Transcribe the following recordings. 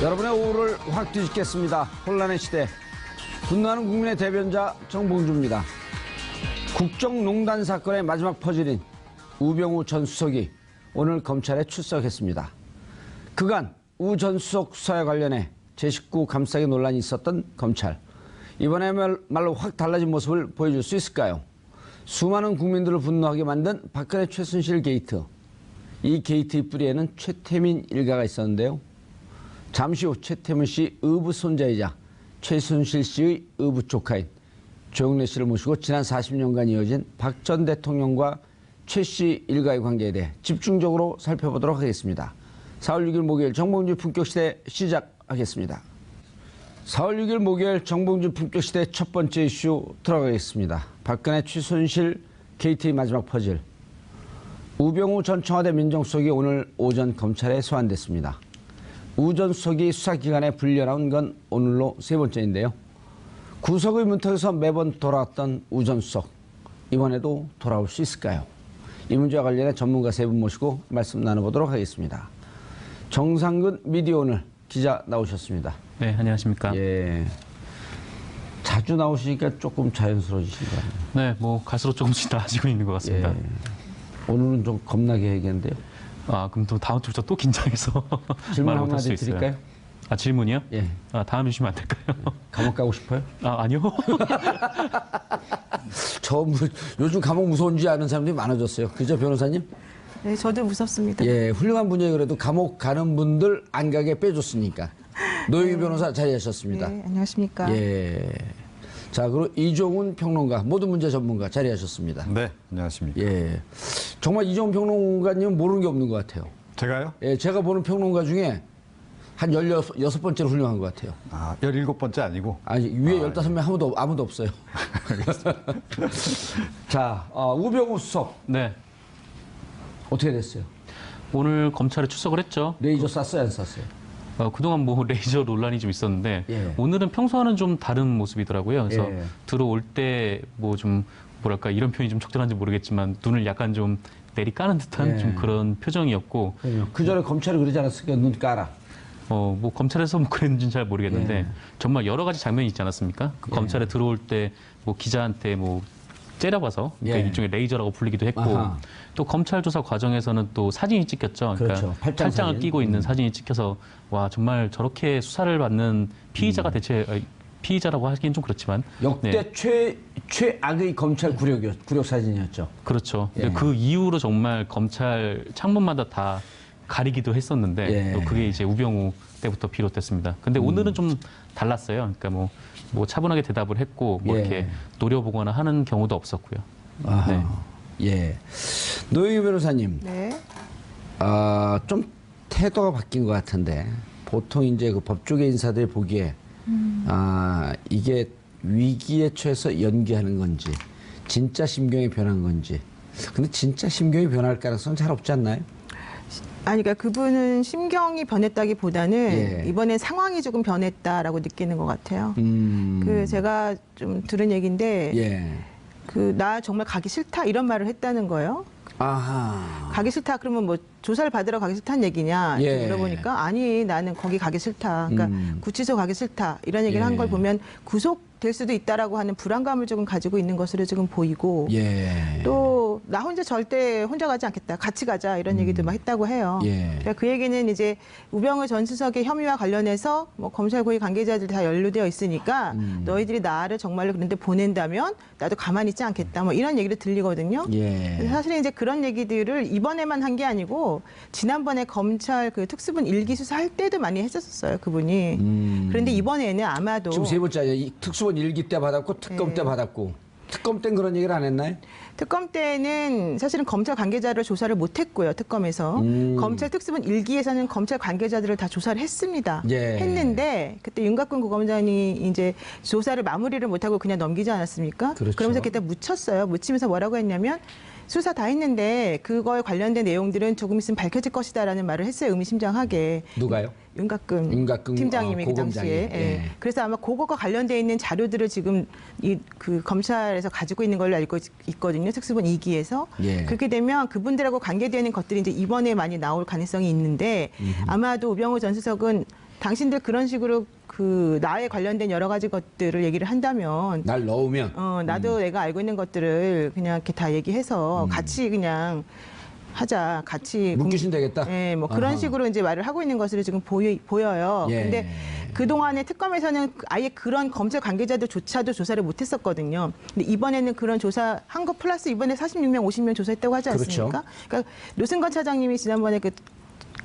여러분의 오후를 확 뒤집겠습니다. 혼란의 시대. 분노하는 국민의 대변자 정봉주입니다. 국정농단 사건의 마지막 퍼즐인 우병우 전 수석이 오늘 검찰에 출석했습니다. 그간 우 전 수석 수사와 관련해 제19 감싸기 논란이 있었던 검찰. 이번에야말로 확 달라진 모습을 보여줄 수 있을까요? 수많은 국민들을 분노하게 만든 박근혜 최순실 게이트. 이 게이트의 뿌리에는 최태민 일가가 있었는데요. 잠시 후 최태민 씨 의붓 손자이자 최순실 씨의 의붓 조카인 조영래 씨를 모시고 지난 40년간 이어진 박 전 대통령과 최 씨 일가의 관계에 대해 집중적으로 살펴보도록 하겠습니다. 4월 6일 목요일 정봉주 품격시대 시작하겠습니다. 4월 6일 목요일 정봉주 품격시대 첫 번째 이슈 들어가겠습니다. 박근혜 최순실 게이트의 마지막 퍼즐. 우병우 전 청와대 민정수석이 오늘 오전 검찰에 소환됐습니다. 우 전 수석이 수사기관에 불려나온 건 오늘로 세 번째인데요. 구속의 문턱에서 매번 돌아왔던 우 전 수석. 이번에도 돌아올 수 있을까요? 이 문제와 관련해 전문가 세 분 모시고 말씀 나눠보도록 하겠습니다. 정상근 미디어오늘 기자 나오셨습니다. 네, 안녕하십니까. 예. 자주 나오시니까 조금 자연스러워지신 거 아니에요? 네, 뭐 갈수록 조금씩 나아지고 있는 것 같습니다. 예. 오늘은 좀 겁나게 얘기했는데요. 아, 그럼 또 다음 주부터 또 긴장해서 질문 한마디 드릴까요? 아, 질문이요? 예. 아, 다음에 주시면 안 될까요? 감옥 가고 싶어요? 아, 아니요. 요즘 감옥 무서운지 아는 사람들이 많아졌어요. 그죠, 변호사님? 네, 저도 무섭습니다. 예, 훌륭한 분이에요. 그래도 감옥 가는 분들 안 가게 빼줬으니까. 노영희 변호사 자리하셨습니다. 네, 안녕하십니까. 예. 자, 그리고 이종훈 평론가, 모든 문제 전문가 자리하셨습니다. 네, 안녕하십니까. 예. 정말 이종훈 평론가님은 모르는 게 없는 것 같아요. 제가요? 예, 제가 보는 평론가 중에 한 16번째로 훌륭한 것 같아요. 아, 17번째 아니고? 아니, 위에 15명 아무도 없어요. 자, 우병우 수석. 네. 어떻게 됐어요? 오늘 검찰에 출석을 했죠. 레이저 쐈어요, 안 쐈어요? 그동안 뭐 레이저 논란이 좀 있었는데 예. 오늘은 평소와는 좀 다른 모습이더라고요. 그래서 예. 들어올 때 뭐 좀 뭐랄까 이런 표현이 좀 적절한지 모르겠지만 눈을 약간 좀 내리까는 듯한 예. 좀 그런 표정이었고 그 전에 검찰이 그러지 않았을까? 눈 깔아. 뭐 검찰에서 뭐 그랬는지는 잘 모르겠는데 예. 정말 여러 가지 장면이 있지 않았습니까? 그 예. 검찰에 들어올 때 뭐 기자한테 뭐 째려봐서 그러니까 예. 일종의 레이저라고 불리기도 했고 아하. 또 검찰 조사 과정에서는 또 사진이 찍혔죠. 그렇죠. 팔짱 팔짱을 사진. 끼고 있는 사진이 찍혀서 와 정말 저렇게 수사를 받는 피의자가 대체 피의자라고 하기엔 좀 그렇지만 역대 최악의 검찰 굴욕 사진이었죠. 그렇죠. 예. 그 이후로 정말 검찰 창문마다 다 가리기도 했었는데 예. 또 그게 이제 우병우 때부터 비롯됐습니다. 근데 오늘은 좀 달랐어요. 그러니까 뭐 차분하게 대답을 했고 뭐 예. 이렇게 노려보거나 하는 경우도 없었고요. 아하. 네. 예. 노영희 변호사님, 네. 좀 태도가 바뀐 것 같은데 보통 이제 그 법조계 인사들이 보기에 이게 위기에 처해서 연기하는 건지 진짜 심경이 변한 건지. 근데 진짜 심경이 변할 가능성은 잘 없지 않나요? 아니, 그러니까 그분은 심경이 변했다기보다는 예. 이번엔 상황이 조금 변했다라고 느끼는 것 같아요. 그 제가 좀 들은 얘기인데 예. 나 정말 가기 싫다 이런 말을 했다는 거예요. 아하. 가기 싫다 그러면 뭐 조사를 받으러 가기 싫다는 얘기냐 이렇게 예. 물어보니까 아니 나는 거기 가기 싫다. 그러니까 구치소 가기 싫다 이런 얘기를 예. 한 걸 보면 구속될 수도 있다라고 하는 불안감을 조금 가지고 있는 것으로 지금 보이고 예. 또 나 혼자 절대 혼자 가지 않겠다. 같이 가자 이런 얘기도 막 했다고 해요. 예. 그러니까 그 얘기는 이제 우병우 전 수석의 혐의와 관련해서 뭐 검찰 고위 관계자들 다 연루되어 있으니까 너희들이 나를 정말로 그런데 보낸다면 나도 가만히 있지 않겠다. 뭐 이런 얘기를 들리거든요. 예. 사실은 이제 그런 얘기들을 이번에만 한 게 아니고 지난번에 검찰 그 특수본 일기 수사할 때도 많이 했었어요. 그분이. 그런데 이번에는 아마도 지금 세 번째예요. 이 특수본 일기 때 받았고 특검 때 받았고. 특검 때는 그런 얘기를 안 했나요? 특검 때는 사실은 검찰 관계자를 조사를 못했고요. 특검에서 검찰 특수본 일기에서는 검찰 관계자들을 다 조사를 했습니다. 예. 했는데 그때 윤곽근 고검장이 이제 조사를 마무리를 못하고 그냥 넘기지 않았습니까? 그렇죠. 그러면서 그때 묻혔어요. 묻히면서 뭐라고 했냐면 수사 다 했는데 그거에 관련된 내용들은 조금 있으면 밝혀질 것이다라는 말을 했어요. 의미심장하게. 누가요? 윤곽근 팀장님이 그 고검장이. 당시에. 예. 예. 그래서 아마 그거가 관련돼 있는 자료들을 지금 그 검찰에서 가지고 있는 걸로 알고 있거든요. 특수본 2기에서. 예. 그렇게 되면 그분들하고 관계되는 것들이 이제 이번에 많이 나올 가능성이 있는데 아마도 우병우 전 수석은 당신들 그런 식으로 그 나에 관련된 여러 가지 것들을 얘기를 한다면 날 넣으면 나도 내가 알고 있는 것들을 그냥 이렇게 다 얘기해서 같이 그냥 하자. 같이 묶이시면 되겠다. 네, 뭐 그런 아하. 식으로 이제 말을 하고 있는 것으로 지금 보여요. 예. 근데 그동안에 특검에서는 아예 그런 검찰 관계자들조차도 조사를 못 했었거든요. 근데 이번에는 그런 조사한 거 플러스 이번에 46명, 50명 조사했다고 하지 않습니까? 그렇죠. 그러니까 노승건 차장님이 지난번에 그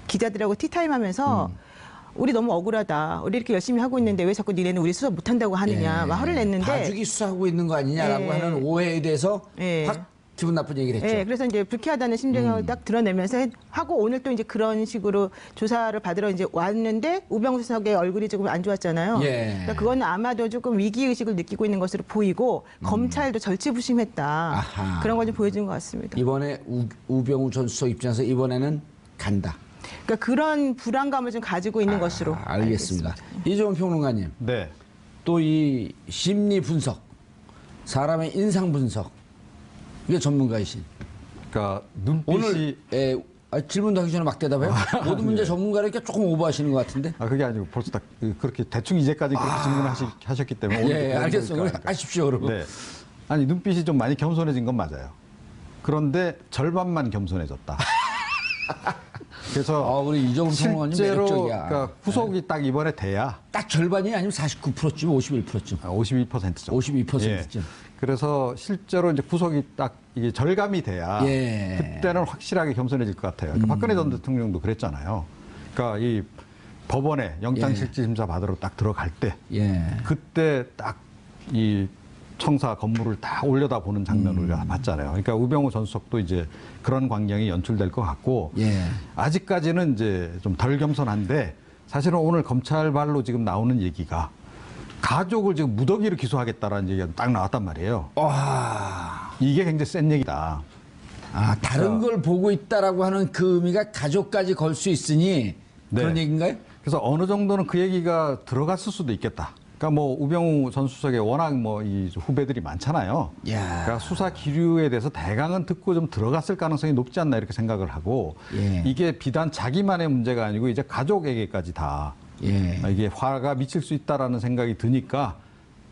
기자들하고 티타임 하면서 우리 너무 억울하다. 우리 이렇게 열심히 하고 있는데 왜 자꾸 니네는 우리 수사 못한다고 하느냐. 막 화를 냈는데. 봐주기 수사하고 있는 거 아니냐라고 예. 하는 오해에 대해서 예. 확 기분 나쁜 얘기를 했죠. 네, 그래서 이제 불쾌하다는 심정을 딱 드러내면서 하고 오늘 또 이제 그런 식으로 조사를 받으러 이제 왔는데 우병우 수석의 얼굴이 조금 안 좋았잖아요. 예. 그러니까 그거는 아마도 조금 위기 의식을 느끼고 있는 것으로 보이고 검찰도 절치부심했다. 아하. 그런 걸 좀 보여준 것 같습니다. 이번에 우병우 전 수석 입장에서 이번에는 간다. 그러니까 그런 불안감을 좀 가지고 있는 것으로 알겠습니다. 이종훈 평론가님, 네. 또 이 심리 분석, 사람의 인상 분석, 이게 전문가이신. 그러니까 눈빛이 오늘 질문도 하기 전에 막 대답해요. 모든 문제 전문가니까 조금 오버하시는 것 같은데. 그게 아니고 벌써 다 그렇게 대충 이제까지 그렇게 질문하셨기 때문에 오늘 예, 알겠어요. 오늘 하십시오, 그러면. 네. 아니 눈빛이 좀 많이 겸손해진 건 맞아요. 그런데 절반만 겸손해졌다. 그래서 우리 이종훈 평론가님 실제로 매력적이야. 그러니까 후속이 딱 이번에 돼야 딱 절반이 아니면 49%쯤, 51%쯤. 52%죠. 52%쯤. 그래서 실제로 이제 구속이 딱 이게 절감이 돼야 예. 그때는 확실하게 겸손해질 것 같아요. 그러니까 박근혜 전 대통령도 그랬잖아요. 그러니까 이 법원에 영장실질심사 받으러 딱 들어갈 때 예. 그때 딱 이 청사 건물을 다 올려다 보는 장면을 우리가 봤잖아요. 그러니까 우병우 전 수석도 이제 그런 광경이 연출될 것 같고 예. 아직까지는 이제 좀 덜 겸손한데 사실은 오늘 검찰발로 지금 나오는 얘기가 가족을 지금 무더기로 기소하겠다라는 얘기가 딱 나왔단 말이에요. 와. 이게 굉장히 센 얘기다. 다른 걸 보고 있다라고 하는 그 의미가 가족까지 걸 수 있으니 그런 네. 얘기인가요? 그래서 어느 정도는 그 얘기가 들어갔을 수도 있겠다. 그러니까 뭐 우병우 전 수석에 워낙 뭐 이 후배들이 많잖아요. 야. 그러니까 수사 기류에 대해서 대강은 듣고 좀 들어갔을 가능성이 높지 않나 이렇게 생각을 하고 예. 이게 비단 자기만의 문제가 아니고 이제 가족에게까지 다 예. 이게 화가 미칠 수 있다라는 생각이 드니까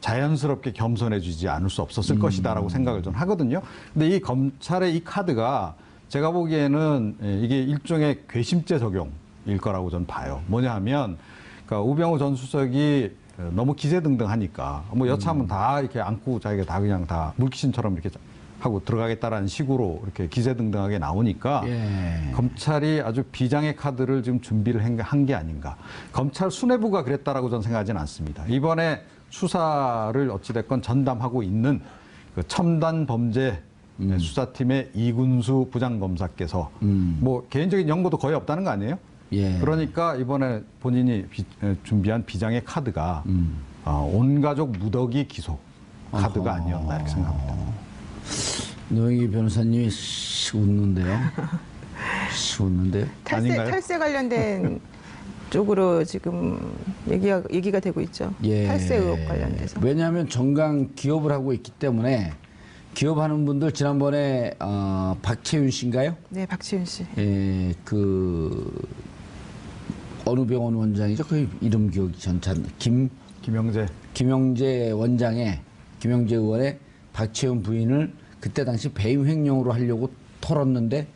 자연스럽게 겸손해지지 않을 수 없었을 것이다라고 생각을 좀 하거든요. 근데 이 검찰의 이 카드가 제가 보기에는 이게 일종의 괘씸죄 적용일 거라고 저는 봐요. 뭐냐 하면 그러니까 우병우 전 수석이 너무 기세등등하니까 뭐 여차하면 다 이렇게 안고 자기가 다 그냥 다 물귀신처럼 이렇게 하고 들어가겠다라는 식으로 이렇게 기세등등하게 나오니까 예. 검찰이 아주 비장의 카드를 지금 준비를 한 게 아닌가. 검찰 수뇌부가 그랬다라고 저는 생각하지는 않습니다. 이번에 수사를 어찌됐건 전담하고 있는 그 첨단 범죄 수사팀의 이군수 부장검사께서 뭐 개인적인 연고도 거의 없다는 거 아니에요? 예. 그러니까 이번에 본인이 준비한 비장의 카드가 온 가족 무더기 기소 카드가 아니었나 이렇게 생각합니다. 노영희 변호사님이 웃는데요. 웃는데요. 아닌가요? 탈세 관련된 쪽으로 지금 얘기가 되고 있죠. 예. 탈세 의혹 관련돼서. 왜냐하면 정강 기업을 하고 있기 때문에 기업하는 분들 지난번에 박채윤 씨인가요? 네, 박지윤 씨. 예, 그 어느 병원 원장이죠? 그 이름 기억이 전찬 김영재 원장의 김영재 의원의 박채윤 부인을 그때 당시 배임 횡령으로 하려고 털었는데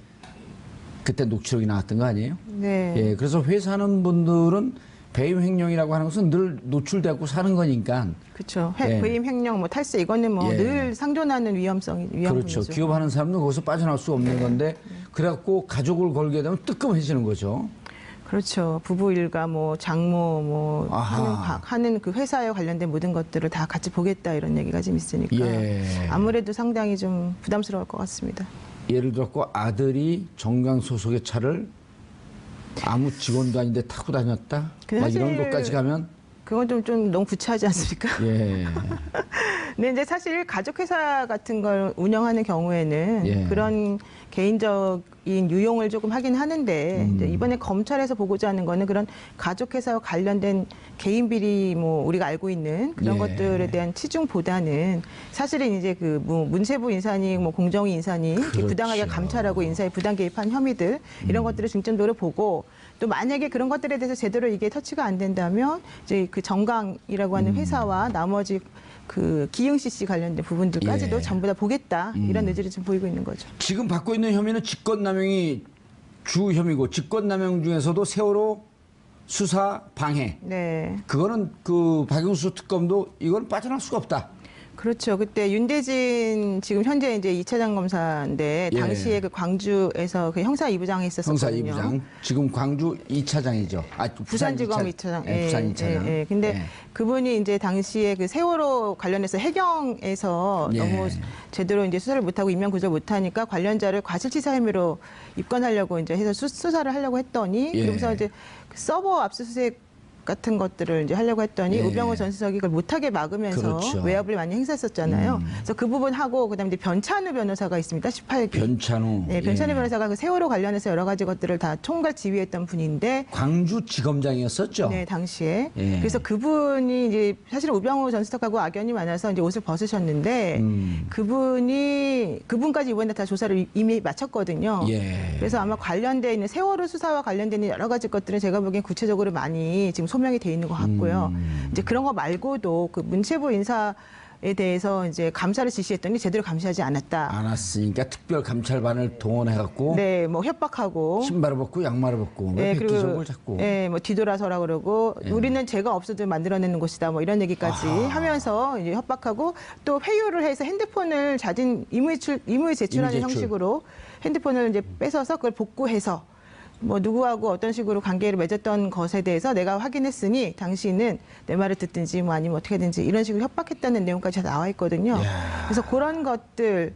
그때 녹취록이 나왔던 거 아니에요? 네. 예, 그래서 회사하는 분들은 배임 횡령이라고 하는 것은 늘 노출되고 사는 거니까. 그렇죠. 예. 배임 횡령, 뭐 탈세 이거는 뭐 예. 늘 상존하는 위험성이죠. 그렇죠. 기업하는 사람도 거기서 빠져나올 수 없는 건데 그래갖고 가족을 걸게 되면 뜨끔해지는 거죠. 그렇죠. 부부 일가, 뭐 장모, 뭐 아하. 하는 그 회사에 관련된 모든 것들을 다 같이 보겠다 이런 얘기가 좀 있으니까 예. 아무래도 상당히 좀 부담스러울 것 같습니다. 예를 들었고 아들이 정강 소속의 차를 아무 직원도 아닌데 타고 다녔다. 근데 막 이런 사실 것까지 가면 그건 좀 너무 구차하지 않습니까? 예. 근데 이제 사실 가족회사 같은 걸 운영하는 경우에는 예. 그런 개인적인 유용을 조금 하긴 하는데 이제 이번에 검찰에서 보고자 하는 거는 그런 가족회사와 관련된 개인 비리 뭐 우리가 알고 있는 그런 예. 것들에 대한 치중보다는 사실은 이제 그 뭐 문체부 인사니 뭐 공정위 인사니 이렇게 부당하게 그렇죠. 감찰하고 인사에 부당 개입한 혐의들 이런 것들을 중점적으로 보고 또 만약에 그런 것들에 대해서 제대로 이게 터치가 안 된다면 이제 그 정강이라고 하는 회사와 나머지 그 기흥 CC 관련된 부분들까지도 예. 전부 다 보겠다 이런 의지를 지금 보이고 있는 거죠. 지금 받고 있는 혐의는 직권남용이 주 혐의고 직권남용 중에서도 세월호 수사 방해. 네. 그거는 그 박영수 특검도 이건 빠져나갈 수가 없다. 그렇죠. 그때 윤대진 지금 현재 이제 2차장 검사인데 예. 당시에 그 광주에서 그 형사 2부장에 있었었거든요. 형사 2부장. 지금 광주 2차장이죠. 아, 부산지검 2차장. 네, 부산 2차장. 예. 근데 예. 그분이 이제 당시에 그 세월호 관련해서 해경에서 예. 너무 제대로 이제 수사를 못하고 인명 구조 못하니까 관련자를 과실치사 혐의로 입건하려고 이제 해서 수사를 하려고 했더니 예. 그러면서 이제 그 서버 압수수색 같은 것들을 이제 하려고 했더니 예. 우병우 전 수석이 그걸 못하게 막으면서 그렇죠. 외압을 많이 행사했었잖아요. 그래서 그 부분 하고 그다음에 이제 변찬우 변호사가 있습니다. 18기. 변찬우. 네, 변찬우 예. 변호사가 그 세월호 관련해서 여러 가지 것들을 다 총괄 지휘했던 분인데 광주지검장이었었죠. 네, 당시에. 예. 그래서 그분이 이제 사실은 우병우 전 수석하고 악연이 많아서 이제 옷을 벗으셨는데 그분까지 이번에 다 조사를 이미 마쳤거든요. 예. 그래서 아마 관련돼 있는 세월호 수사와 관련된 여러 가지 것들은 제가 보기엔 구체적으로 많이 지금 소명이 돼 있는 것 같고요. 이제 그런 거 말고도 그 문체부 인사에 대해서 이제 감사를 지시했더니 제대로 감시하지 않았다. 안 왔으니까 특별 감찰반을 동원해갖고 네, 뭐 협박하고. 신발을 벗고 양말을 벗고 왜 획기적을 자꾸. 예, 뭐 뒤돌아서라 그러고 우리는 죄가 없어도 만들어내는 것이다 뭐 이런 얘기까지 하면서 이제 협박하고 또 회유를 해서 핸드폰을 자진 임의 제출하는 임의 제출. 형식으로 핸드폰을 이제 뺏어서 그걸 복구해서 뭐 누구하고 어떤 식으로 관계를 맺었던 것에 대해서 내가 확인했으니 당신은 내 말을 듣든지 뭐 아니면 어떻게든지 이런 식으로 협박했다는 내용까지 다 나와 있거든요. 그래서 그런 것들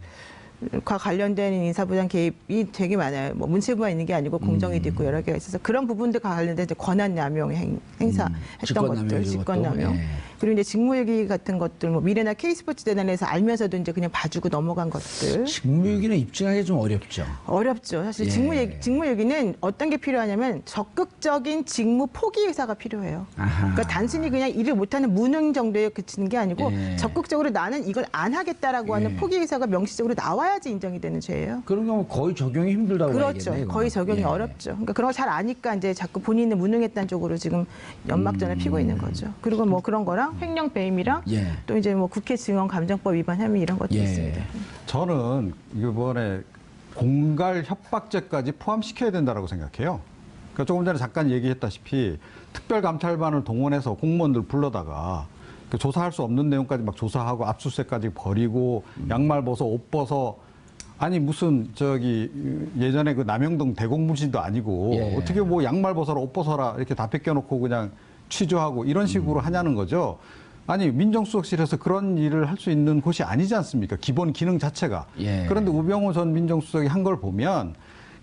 과 관련된 인사부장 개입이 되게 많아요. 뭐 문체부만 있는 게 아니고 공정위도 있고 여러 개가 있어서 그런 부분들과 관련된 이제 권한 남용 행사했던 직권남용 것들, 이런 직권남용. 것도, 예. 그리고 이제 직무유기 같은 것들, 뭐 미래나 K스포츠 재단에서 알면서도 이제 그냥 봐주고 넘어간 것들. 직무유기는 입증하기 좀 어렵죠. 어렵죠. 사실 예. 직무유기는 어떤 게 필요하냐면 적극적인 직무 포기 의사가 필요해요. 아하. 그러니까 단순히 그냥 일을 못하는 무능 정도에 그치는 게 아니고 예. 적극적으로 나는 이걸 안 하겠다라고 하는 포기 의사가 명시적으로 나와야지 인정이 되는 죄예요. 그런 경우 거의 적용이 힘들다고 그렇죠. 봐야겠네, 이거는. 거의 적용이 예. 어렵죠. 그러니까 그런 걸 잘 아니까 이제 자꾸 본인은 무능했다는 쪽으로 지금 연막전을 피고 있는 거죠. 그리고 뭐 그런 거랑 횡령 배임이랑 예. 또 이제 뭐 국회 증언 감정법 위반 혐의 이런 것도 예. 있습니다. 저는 이번에 공갈 협박죄까지 포함시켜야 된다고 생각해요. 그러니까 조금 전에 잠깐 얘기했다시피 특별감찰반을 동원해서 공무원들 불러다가 그 조사할 수 없는 내용까지 막 조사하고 압수수색까지 벌이고 양말 벗어 옷 벗어 아니 무슨 저기 예전에 그 남영동 대공무실도 아니고 예. 어떻게 뭐 양말 벗어라 옷 벗어라 이렇게 다 벗겨놓고 그냥 취조하고 이런 식으로 하냐는 거죠. 아니 민정수석실에서 그런 일을 할 수 있는 곳이 아니지 않습니까? 기본 기능 자체가. 예. 그런데 우병우 전 민정수석이 한 걸 보면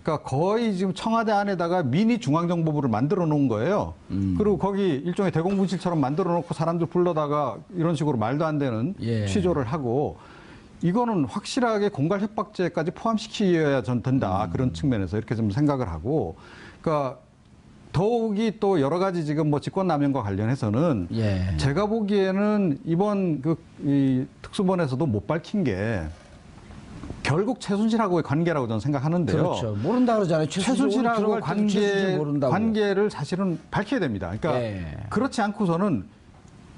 그러니까 거의 지금 청와대 안에다가 미니 중앙정보부를 만들어 놓은 거예요. 그리고 거기 일종의 대공분실처럼 만들어 놓고 사람들 불러다가 이런 식으로 말도 안 되는 예. 취조를 하고 이거는 확실하게 공갈 협박죄까지 포함시켜야 전 된다. 그런 측면에서 이렇게 좀 생각을 하고 그러니까 더욱이 또 여러 가지 지금 뭐 직권남용과 관련해서는 예. 제가 보기에는 이번 이 특수본에서도 못 밝힌 게 결국 최순실하고의 관계라고 저는 생각하는데요. 그렇죠. 모른다 그러잖아요. 최순실하고 최순실 모른다고. 관계를 사실은 밝혀야 됩니다. 그러니까 예. 그렇지 않고서는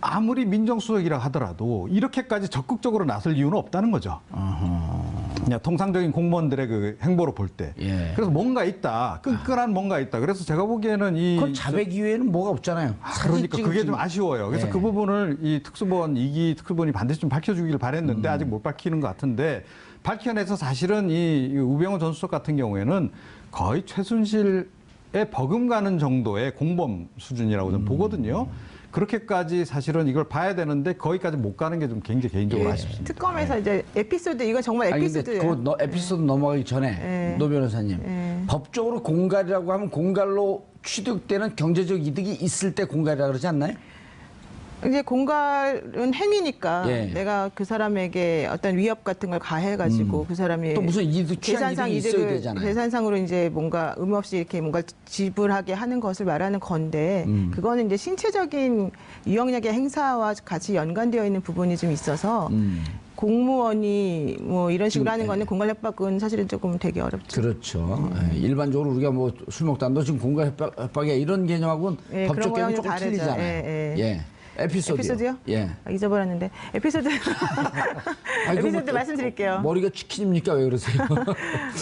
아무리 민정수석이라 하더라도 이렇게까지 적극적으로 나설 이유는 없다는 거죠. 그냥 통상적인 공무원들의 그 행보로 볼 때. 예. 그래서 뭔가 있다. 끈끈한 뭔가 있다. 그래서 제가 보기에는 그건 자백 이외에는 뭐가 없잖아요. 그러니까 사진 그게 좀 찍은 아쉬워요. 그래서 예. 그 부분을 이 특수본, 2기 특수본이 반드시 좀 밝혀주기를 바랬는데 아직 못 밝히는 것 같은데 밝혀내서 사실은 이 우병우 전 수석 같은 경우에는 거의 최순실에 버금가는 정도의 공범 수준이라고 저는 보거든요. 그렇게까지 사실은 이걸 봐야 되는데 거기까지 못 가는 게 좀 굉장히 개인적으로 예. 아쉽습니다. 특검에서 이제 에피소드 이건 정말 아니 근데 에피소드예요. 그 에피소드 넘어가기 전에 예. 노 변호사님 예. 법적으로 공갈이라고 하면 공갈로 취득되는 경제적 이득이 있을 때 공갈이라 그러지 않나요? 이제 공갈은 행위니까 예. 내가 그 사람에게 어떤 위협 같은 걸 가해가지고 그 사람이 또 무슨 이득 취한 계산상 일이 있어야 이득을 되잖아요. 계산상으로 이제 뭔가 의무 없이 이렇게 뭔가 지불하게 하는 것을 말하는 건데 그거는 이제 신체적인 유형력의 행사와 같이 연관되어 있는 부분이 좀 있어서 공무원이 뭐 이런 식으로 하는 거는 공갈 협박은 사실은 조금 되게 어렵죠. 그렇죠. 예, 일반적으로 우리가 뭐 술 먹다 너 지금 공갈 협박이야 이런 개념하고는 예, 법적 그런 개념이 조금 거랑은 다르죠. 틀리잖아요. 예, 예. 예. 에피소드요? 예. 잊어버렸는데 에피소드 아니, 에피소드 그거 말씀드릴게요. 머리가 치킨입니까? 왜 그러세요?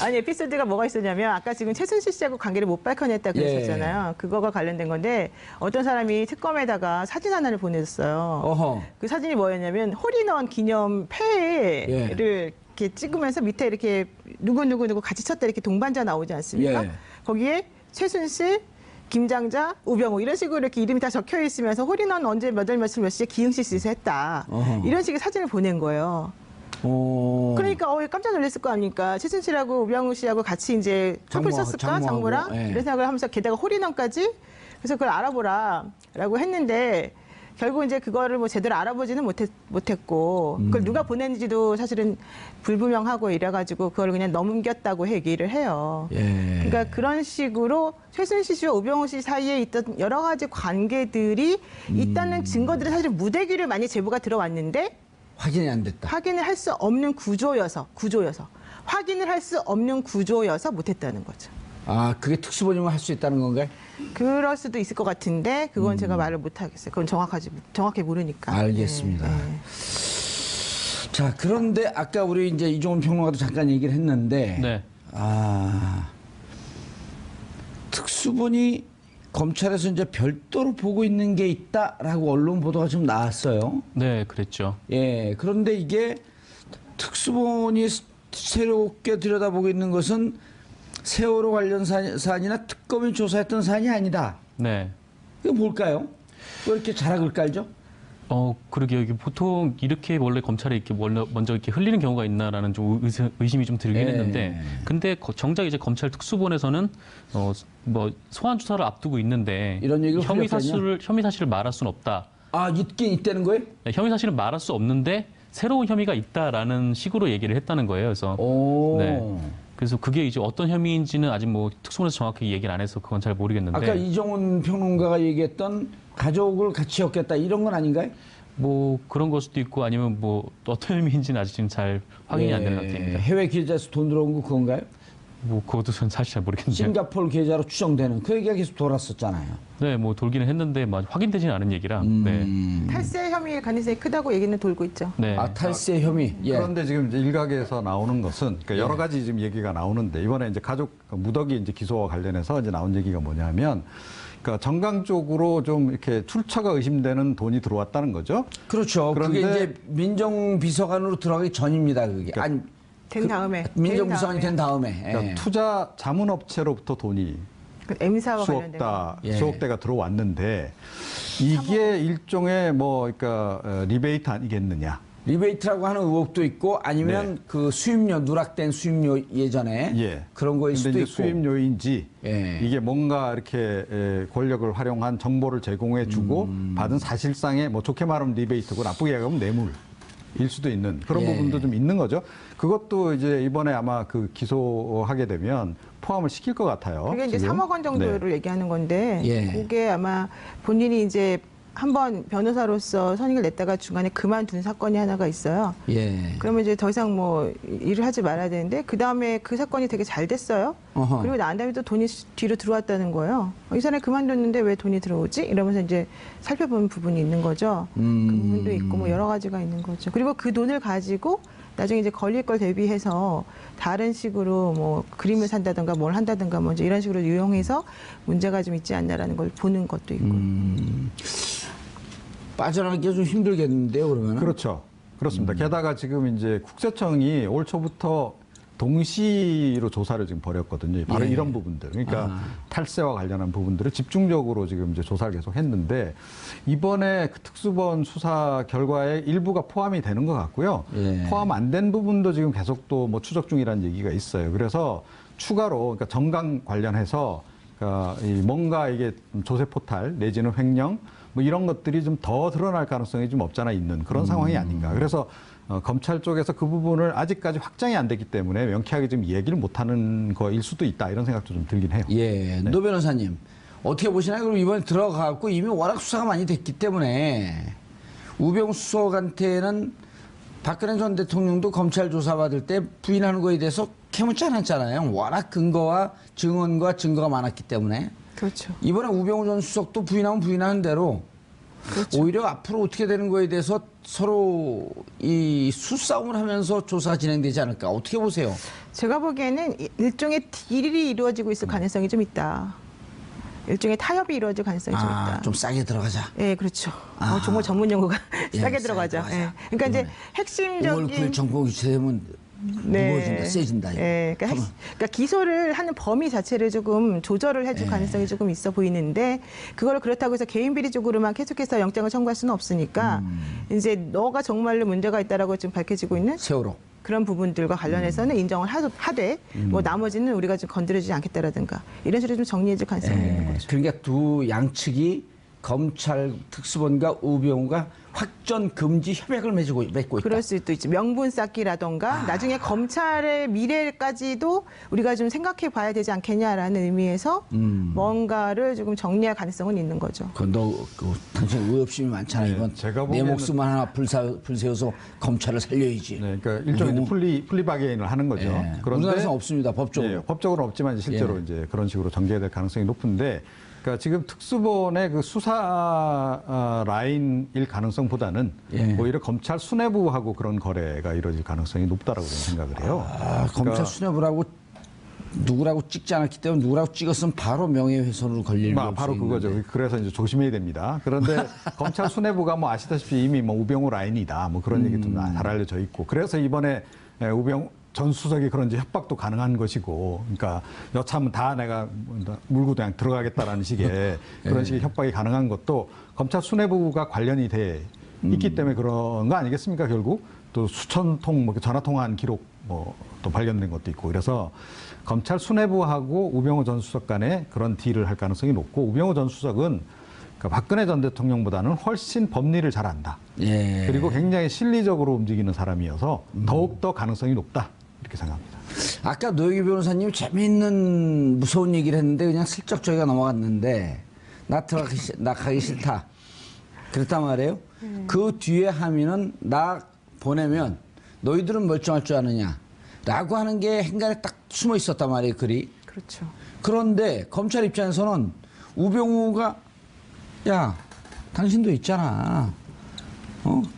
아니 에피소드가 뭐가 있었냐면 아까 지금 최순실 씨하고 관계를 못 밝혀냈다 그랬었잖아요. 그거가 관련된 건데 어떤 사람이 특검에다가 사진 하나를 보냈어요. 어허. 그 사진이 뭐였냐면 홀인원 기념 패를 이렇게 찍으면서 밑에 이렇게 누구 같이 쳤다 이렇게 동반자 나오지 않습니까? 예. 거기에 최순실, 김장자, 우병우 이런 식으로 이렇게 이름이 다 적혀 있으면서 홀인원 언제 몇 월 며칠 몇 시에 기흥시 씨에서 했다. 어허. 이런 식의 사진을 보낸 거예요. 그러니까 깜짝 놀랐을 거 아닙니까? 최순실하고 우병우 씨하고 같이 이제 커플 장모, 썼을까? 장모하고, 장모랑 예. 이런 생각을 하면서 게다가 홀인원까지 그래서 그걸 알아보라라고 했는데 결국 이제 그거를 뭐 제대로 알아보지는 못했고 그걸 누가 보냈는지도 사실은 불분명하고 이래가지고 그걸 그냥 넘겼다고 얘기를 해요. 예. 그러니까 그런 식으로 최순실 씨와 우병우 씨 사이에 있던 여러 가지 관계들이 있다는 증거들이 사실 무대기를 많이 제보가 들어왔는데 확인이 안 됐다. 확인을 할 수 없는 구조여서 확인을 할 수 없는 구조여서 못했다는 거죠. 아, 그게 특수본이면 할 수 있다는 건가요? 그럴 수도 있을 것 같은데 그건 제가 말을 못 하겠어요. 그건 정확히 모르니까. 알겠습니다. 예, 예. 자, 그런데 아까 우리 이제 이종훈 평론가도 잠깐 얘기를 했는데, 네. 특수본이 검찰에서 이제 별도로 보고 있는 게 있다라고 언론 보도가 좀 나왔어요. 네, 그랬죠. 예, 그런데 이게 특수본이 새롭게 들여다보고 있는 것은 세월호 관련 사안이나 특검이 조사했던 사안이 아니다. 네. 이거 뭘까요? 왜 이렇게 자락을 깔죠? 그러게요. 이게 보통 이렇게 원래 검찰에 이렇게 먼저 이렇게 흘리는 경우가 있나라는 좀 의심이 좀 들긴 예. 했는데, 근데 정작 이제 검찰 특수본에서는 뭐 소환 조사를 앞두고 있는데 이런 얘기를 혐의 흘렸거든요. 사실을 말할 수는 없다. 아, 있긴 있다는 거예요? 네, 혐의 사실은 말할 수 없는데 새로운 혐의가 있다라는 식으로 얘기를 했다는 거예요. 그래서 오. 네. 그래서 그게 이제 어떤 혐의인지는 아직 뭐 특수본에서 정확히 얘기를 안 해서 그건 잘 모르겠는데. 아까 이종훈 평론가가 얘기했던 가족을 같이 엮겠다 이런 건 아닌가요? 뭐 그런 걸 수도 있고 아니면 뭐 어떤 혐의인지는 아직 지금 잘 확인이 안 되는 상태입니다. 해외 계좌에서 돈 들어온 거 그건가요? 뭐 그것도 저는 사실 잘 모르겠는데. 싱가포르 계좌로 추정되는 그 얘기가 계속 돌았었잖아요. 네, 뭐 돌기는 했는데 막 확인되지는 않은 얘기라. 네. 탈세 혐의의 가능성이 크다고 얘기는 돌고 있죠. 네. 아, 탈세 혐의. 예. 그런데 지금 이제 일각에서 나오는 것은 그러니까 여러 가지 지금 얘기가 나오는데 이번에 이제 가족 무더기 이제 기소와 관련해서 이제 나온 얘기가 뭐냐면 그러니까 정강 쪽으로 좀 이렇게 출처가 의심되는 돈이 들어왔다는 거죠. 그렇죠. 그게 그런데- 이제 민정비서관으로 들어가기 전입니다. 그게. 아니, 된 다음에 민정비서관이 된 다음에. 그러니까 예. 투자 자문업체로부터 돈이 그 M사와 관련된 거. 예. 수억 대가 들어왔는데 이게 일종의 뭐 그러니까 리베이트 아니겠느냐. 리베이트라고 하는 의혹도 있고 아니면 네. 그 수입료 누락된 수입료 예전에 예. 그런 거일 근데 수도 이제 있고. 수입료인지 예. 이게 뭔가 이렇게 권력을 활용한 정보를 제공해 주고 받은 사실상의 뭐 좋게 말하면 리베이트고 나쁘게 얘기하면 뇌물일 수도 있는 그런 예. 부분도 좀 있는 거죠. 그것도 이제 이번에 아마 그 기소하게 되면 포함을 시킬 것 같아요. 그게 이제 지금. 3억 원 정도를 네. 얘기하는 건데 예. 그게 아마 본인이 이제 한번 변호사로서 선임을 냈다가 중간에 그만둔 사건이 하나가 있어요. 예. 그러면 이제 더 이상 뭐 일을 하지 말아야 되는데 그 다음에 그 사건이 되게 잘 됐어요. 어허. 그리고 난 다음에 또 돈이 뒤로 들어왔다는 거예요. 이 사람이 그만뒀는데 왜 돈이 들어오지? 이러면서 이제 살펴본 부분이 있는 거죠. 그 부분도 있고 뭐 여러 가지가 있는 거죠. 그리고 그 돈을 가지고 나중에 이제 걸릴 걸 대비해서 다른 식으로 뭐 그림을 산다든가 뭘 한다든가 뭐 이제 이런 식으로 유용해서 문제가 좀 있지 않나라는 걸 보는 것도 있고. 빠져나가기가 좀 힘들겠는데요, 그러면? 그렇죠. 그렇습니다. 게다가 지금 이제 국세청이 올 초부터 동시로 조사를 지금 벌였거든요. 바로 예. 이런 부분들. 그러니까 탈세와 관련한 부분들을 집중적으로 지금 이제 조사를 계속 했는데 이번에 그 특수본 수사 결과에 일부가 포함이 되는 것 같고요. 예. 포함 안 된 부분도 지금 계속 또 뭐 추적 중이라는 얘기가 있어요. 그래서 추가로 그러니까 정강 관련해서 뭔가 이게 조세 포탈 내지는 횡령 뭐 이런 것들이 좀 더 드러날 가능성이 좀 없잖아 있는 그런 상황이 아닌가. 그래서 검찰 쪽에서 그 부분을 아직까지 확정이 안 됐기 때문에 명쾌하게 좀 얘기를 못하는 거일 수도 있다 이런 생각도 좀 들긴 해요. 예, 노 변호사님 어떻게 보시나요? 그럼 이번에 들어가고 이미 워낙 수사가 많이 됐기 때문에 우병우 수석한테는 박근혜 전 대통령도 검찰 조사받을 때 부인하는 거에 대해서 캐묻지 않았잖아요. 워낙 근거와 증언과 증거가 많았기 때문에. 그렇죠. 이번에 우병우 전 수석도 부인하면 부인하는 대로 그렇죠. 오히려 앞으로 어떻게 되는 거에 대해서 서로 이 수싸움을 하면서 조사가 진행되지 않을까. 어떻게 보세요? 제가 보기에는 일종의 딜이 이루어지고 있을 가능성이 좀 있다. 일종의 타협이 이루어질 가능성이 좀 있다. 좀 싸게 들어가자. 예, 그렇죠. 정말 전문 용어가 예, 싸게 싸게 들어가죠. 들어가자. 예. 그러니까 이제 5월 9일 핵심적인 정보 유치되면 무거워진다, 세진다. 이거. 예, 그러니까 기소를 하는 범위 자체를 조금 조절을 해줄 가능성이 조금 있어 보이는데 그거를 그렇다고 해서 개인 비리적으로만 계속해서 영장을 청구할 수는 없으니까 이제 너가 정말로 문제가 있다라고 지금 밝혀지고 있는 세월호. 그런 부분들과 관련해서는 인정을 하되 뭐 나머지는 우리가 좀 건드리지 않겠다라든가 이런 식으로 좀 정리해줄 가능성이 있는 거죠. 그러니까 두 양측이 검찰 특수본과 우병우가 확전 금지 협약을 맺고 있다. 그럴 수도 있죠. 명분 쌓기라던가 나중에 검찰의 미래까지도 우리가 좀 생각해 봐야 되지 않겠냐라는 의미에서 뭔가를 조금 정리할 가능성은 있는 거죠. 당신 의협심이 많잖아. 네, 이건 제가 내 보기에는- 목숨 하나 불세워서 검찰을 살려야지. 네, 그러니까 일종의 이제 플리바게인을 하는 거죠. 예, 그런데 우리나라에서는 없습니다. 법적으로. 예, 법적으로는 없지만 이제 실제로 예. 이제 그런 식으로 전개될 가능성이 높은데, 그러니까 지금 특수본의 그 수사 라인일 가능성보다는 예. 오히려 검찰 수뇌부하고 그런 거래가 이루어질 가능성이 높다라고 저는 생각을 해요. 검찰 수뇌부라고 누구라고 찍지 않았기 때문에 누구라고 찍었으면 바로 명예훼손으로 걸릴 위험성이 바로 그거죠. 있는데. 그래서 이제 조심해야 됩니다. 그런데 검찰 수뇌부가 뭐 아시다시피 이미 뭐 우병우 라인이다 뭐 그런 얘기 좀 잘 알려져 있고, 그래서 이번에 우병우 전 수석이 그런 이제 협박도 가능한 것이고, 그러니까 여차하면 다 내가 물고 그냥 들어가겠다라는 식의 그런 식의 협박이 가능한 것도 검찰 수뇌부가 관련이 돼 있기 때문에 그런 거 아니겠습니까? 결국 또 수천 통 뭐 전화 통화한 기록 뭐 또 발견된 것도 있고, 그래서 검찰 수뇌부하고 우병우 전 수석 간에 그런 딜을 할 가능성이 높고, 우병우 전 수석은 그러니까 박근혜 전 대통령보다는 훨씬 법리를 잘 안다. 예. 그리고 굉장히 실리적으로 움직이는 사람이어서 더욱더 가능성이 높다. 이렇게 생각합니다. 아까 노영희 변호사님 재미있는 무서운 얘기를 했는데 그냥 슬쩍 저희가 넘어갔는데 나 가기 싫다. 그랬단 말이에요. 그 뒤에 함의는 나 보내면 너희들은 멀쩡할 줄 아느냐 라고 하는 게 행간에 딱 숨어 있었단 말이에요. 글이. 그렇죠. 그런데 검찰 입장에서는 우병우가 야 당신도 있잖아.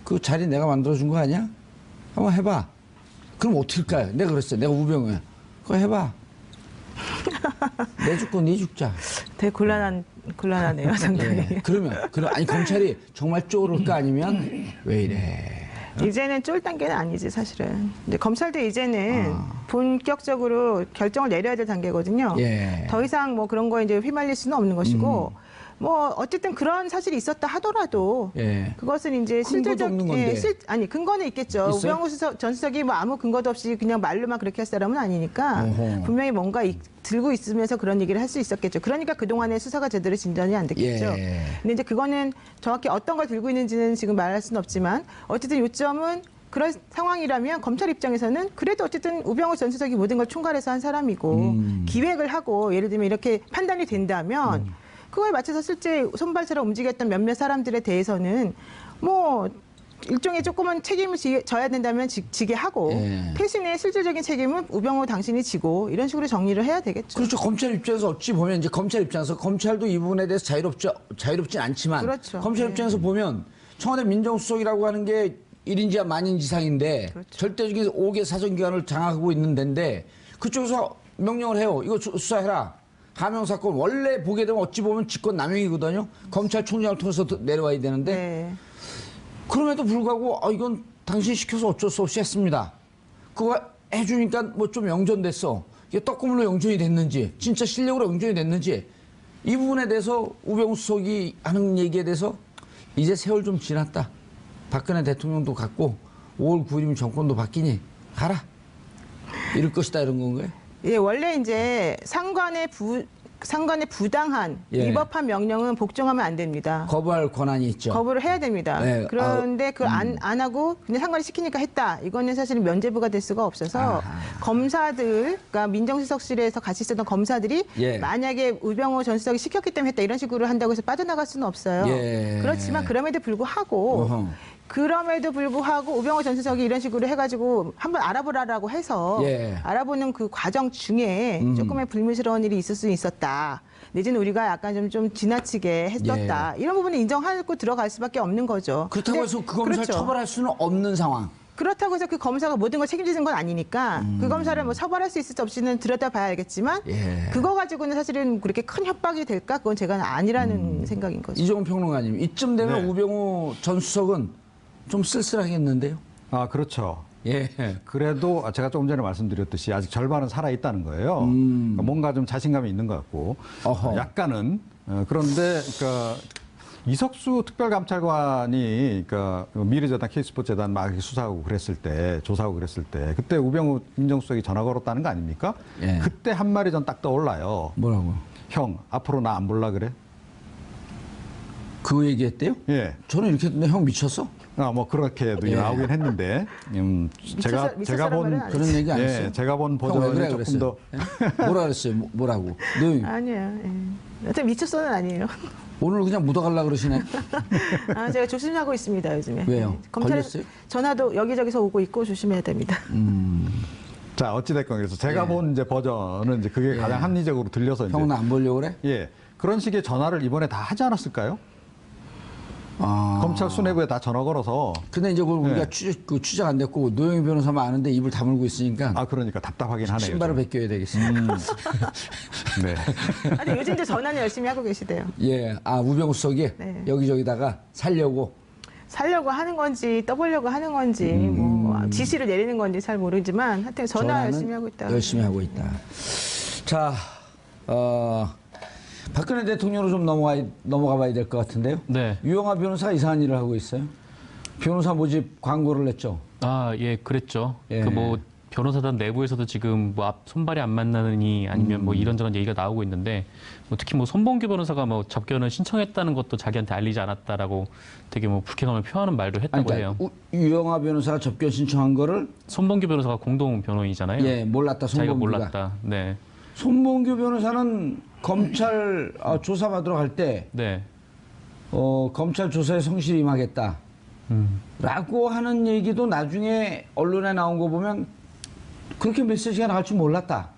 그 자리 내가 만들어준 거 아니야? 한번 해봐. 그럼 어떨까요? 내가 그랬어요. 내가 우병우야. 그거 해봐. 내 죽고 네 죽자. 되게 곤란하네요, 상당히. 예. 그러면 아니 검찰이 정말 쪼를까 아니면 왜 이래? 이제는 쫄 단계는 아니지 사실은. 이제 검찰도 이제는 본격적으로 결정을 내려야 될 단계거든요. 예. 더 이상 뭐 그런 거에 이제 휘말릴 수는 없는 것이고, 뭐 어쨌든 그런 사실이 있었다 하더라도 예. 그것은 이제 근거도 없는 건데. 아니 근거는 있겠죠. 있어요? 우병우 전 수석이 뭐 아무 근거도 없이 그냥 말로만 그렇게 할 사람은 아니니까 어허. 분명히 뭔가 들고 있으면서 그런 얘기를 할 수 있었겠죠. 그러니까 그동안의 수사가 제대로 진전이 안 됐겠죠. 예. 근데 이제 그거는 정확히 어떤 걸 들고 있는지는 지금 말할 수는 없지만 어쨌든 요점은 그런 상황이라면 검찰 입장에서는 그래도 어쨌든 우병우 전 수석이 모든 걸 총괄해서 한 사람이고 기획을 하고 예를 들면 이렇게 판단이 된다면 그거에 맞춰서 실제 손발처럼 움직였던 몇몇 사람들에 대해서는 뭐 일종의 조그만 책임을 져야 된다면 지게 하고 예. 대신에 실질적인 책임은 우병우 당신이 지고 이런 식으로 정리를 해야 되겠죠. 그렇죠. 검찰 입장에서 어찌 보면 이제 검찰 입장에서 검찰도 이 부분에 대해서 자유롭진 않지만 그렇죠. 검찰 네. 입장에서 보면 청와대 민정수석이라고 하는 게 1인지와 만인지상인데 그렇죠. 절대적인 5개 사정기관을 장악하고 있는 데인데 그쪽에서 명령을 해요. 이거 수사해라. 하명 사건 원래 보게 되면 어찌 보면 직권 남용이거든요. 검찰총장을 통해서 내려와야 되는데 네. 그럼에도 불구하고 이건 당신 시켜서 어쩔 수 없이 했습니다. 그거 해주니까 뭐 좀 영전됐어. 이게 떡고물로 영전이 됐는지 진짜 실력으로 영전이 됐는지 이 부분에 대해서 우병우 수석이 하는 얘기에 대해서 이제 세월 좀 지났다. 박근혜 대통령도 갔고 5월 9일이면 정권도 바뀌니 가라. 이럴 것이다 이런 건가요? 예, 원래 이제 상관의 상관의 부당한 예. 위법한 명령은 복종하면 안 됩니다. 거부할 권한이 있죠. 거부를 해야 됩니다. 네. 그런데 그걸 안 하고 그냥 상관이 시키니까 했다. 이거는 사실은 면죄부가 될 수가 없어서 검사들, 그러니까 민정수석실에서 같이 있었던 검사들이 예. 만약에 우병우 전 수석이 시켰기 때문에 했다 이런 식으로 한다고 해서 빠져나갈 수는 없어요. 예. 그렇지만 그럼에도 불구하고 어허. 우병우 전 수석이 이런 식으로 해가지고 한번 알아보라고 해서 예. 알아보는 그 과정 중에 조금의 불미스러운 일이 있을 수 있었다. 내지는 우리가 약간 좀 지나치게 했었다. 이런 부분은 인정하고 들어갈 수밖에 없는 거죠. 예. 그렇다고 근데 해서 그 검사를 그렇죠. 처벌할 수는 없는 상황. 그렇다고 해서 그 검사가 모든 걸 책임지는 건 아니니까 그 검사를 뭐 처벌할 수 있을지 없이는 들여다봐야 알겠지만 예. 그거 가지고는 사실은 그렇게 큰 협박이 될까? 그건 제가 아니라는 생각인 거죠. 이종훈 평론가님, 이쯤 되면 네. 우병우 전 수석은 좀 쓸쓸하겠는데요? 아, 그렇죠. 예. 그래도 제가 조금 전에 말씀드렸듯이 아직 절반은 살아있다는 거예요. 그러니까 뭔가 좀 자신감이 있는 것 같고 어허. 약간은 그런데 그러니까 이석수 특별감찰관이 그러니까 미래재단, K스포츠재단 막 이렇게 수사하고 그랬을 때 조사하고 그랬을 때 그때 우병우 민정수석이 전화 걸었다는 거 아닙니까? 예. 그때 한 말이 전 딱 떠올라요. 뭐라고? 형 앞으로 나 안 볼라 그래? 그 얘기했대요? 예. 저는 이렇게 했는데 형 미쳤어? 뭐 그렇게도 예. 나오긴 했는데 제가 미쳤다는 말은 안 그런 얘기 안 했어요? 예, 제가 본 형 왜 버전이 그래 조금 그랬어요? 더 예? 뭐라 그랬어요? 뭐라고? 너 아니에요. 예. 어차피 미쳤어는 아니에요. 오늘 그냥 묻어갈라 그러시네? 제가 조심하고 있습니다 요즘에. 왜요? 검찰에 걸렸어요? 전화도 여기저기서 오고 있고 조심해야 됩니다. 자, 어찌됐건 그래서 제가 예. 본 이제 버전은 이제 그게 가장 합리적으로 들려서 이제 형 나 안 보려고 그래? 예. 그런 식의 전화를 이번에 다 하지 않았을까요? 아. 검찰 수뇌부에 다 전화 걸어서 근데 이제 그걸 우리가 네. 취재가 안 됐고 노영희 변호사만 아는데 입을 다물고 있으니까 그러니까 답답하긴 하네요. 신발을 벗겨야 되겠습니다. 네. 아니 요즘도 전화는 열심히 하고 계시대요. 예, 우병우 수석이 네. 여기저기다가 살려고. 살려고 하는 건지 떠보려고 하는 건지 뭐 지시를 내리는 건지 잘 모르지만 하여튼 전화 전화는 열심히 하고 있다. 열심히 하고 있다. 자, 박근혜 대통령으로 좀 넘어가 봐야 될 것 같은데요. 네. 유영하 변호사가 이상한 일을 하고 있어요. 변호사 모집 광고를 냈죠. 예, 그랬죠. 예. 그 뭐 변호사단 내부에서도 지금 뭐 손발이 안 맞나느니 아니면 뭐 이런저런 얘기가 나오고 있는데 뭐 특히 뭐 손범규 변호사가 뭐 접견을 신청했다는 것도 자기한테 알리지 않았다라고 되게 뭐 불쾌감을 표하는 말도 했다고 해요. 유영하 변호사가 접견 신청한 거를 손범규 변호사가 공동 변호인이잖아요. 예, 몰랐다. 자기가 손범규가. 몰랐다. 네. 손범규 변호사는 검찰 조사받으러 갈 때 네. 검찰 조사에 성실히 임하겠다. 라고 하는 얘기도 나중에 언론에 나온 거 보면 그렇게 메시지가 나갈 줄 몰랐다.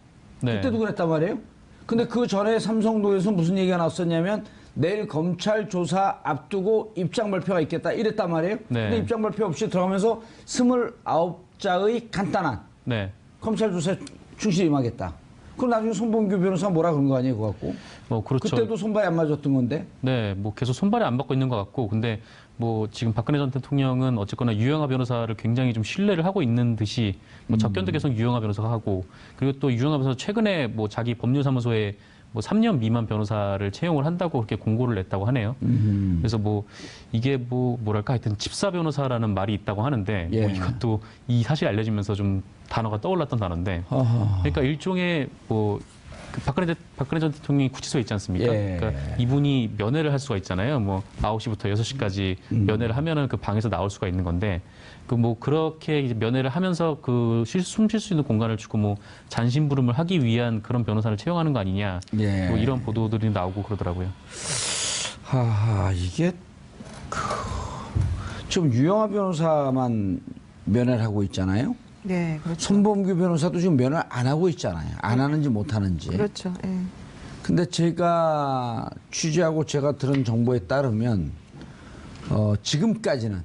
네. 그때도 그랬단 말이에요. 근데 그 전에 삼성동에서 무슨 얘기가 나왔었냐면 내일 검찰 조사 앞두고 입장 발표가 있겠다 이랬단 말이에요. 네. 근데 입장 발표 없이 들어가면서 29자의 간단한 네. 검찰 조사에 충실히 임하겠다. 그럼 나중에 손범규 변호사가 뭐라 그런 거 아니에요, 그거 갖고? 뭐 그렇죠. 그때도 손발이 안 맞았던 건데. 네, 뭐 계속 손발이 안 받고 있는 것 같고, 근데 뭐 지금 박근혜 전 대통령은 어쨌거나 유영하 변호사를 굉장히 좀 신뢰를 하고 있는 듯이 뭐 접견도 계속 유영하 변호사가 하고, 그리고 또 유영하 변호사 최근에 뭐 자기 법률사무소에 뭐 3년 미만 변호사를 채용을 한다고 그렇게 공고를 냈다고 하네요. 그래서 뭐 이게 뭐 뭐랄까 하여튼 집사 변호사라는 말이 있다고 하는데 예. 뭐 이것도 이 사실이 알려지면서 좀 단어가 떠올랐던 단어인데, 어허. 그러니까 일종의 뭐 그 박근혜 전 대통령이 구치소에 있지 않습니까? 예. 그러니까 이분이 면회를 할 수가 있잖아요. 뭐 9시부터 6시까지 면회를 하면은 그 방에서 나올 수가 있는 건데, 그 뭐 그렇게 이제 면회를 하면서 그 숨 쉴 수 있는 공간을 주고 뭐 잔심부름을 하기 위한 그런 변호사를 채용하는 거 아니냐. 예. 뭐 이런 보도들이 나오고 그러더라고요. 이게 지금 유영하 변호사만 면회를 하고 있잖아요. 네, 그렇죠. 손범규 변호사도 지금 면회를 안 하고 있잖아요. 안 하는지 못 하는지. 그렇죠. 예. 근데 제가 취재하고 제가 들은 정보에 따르면 지금까지는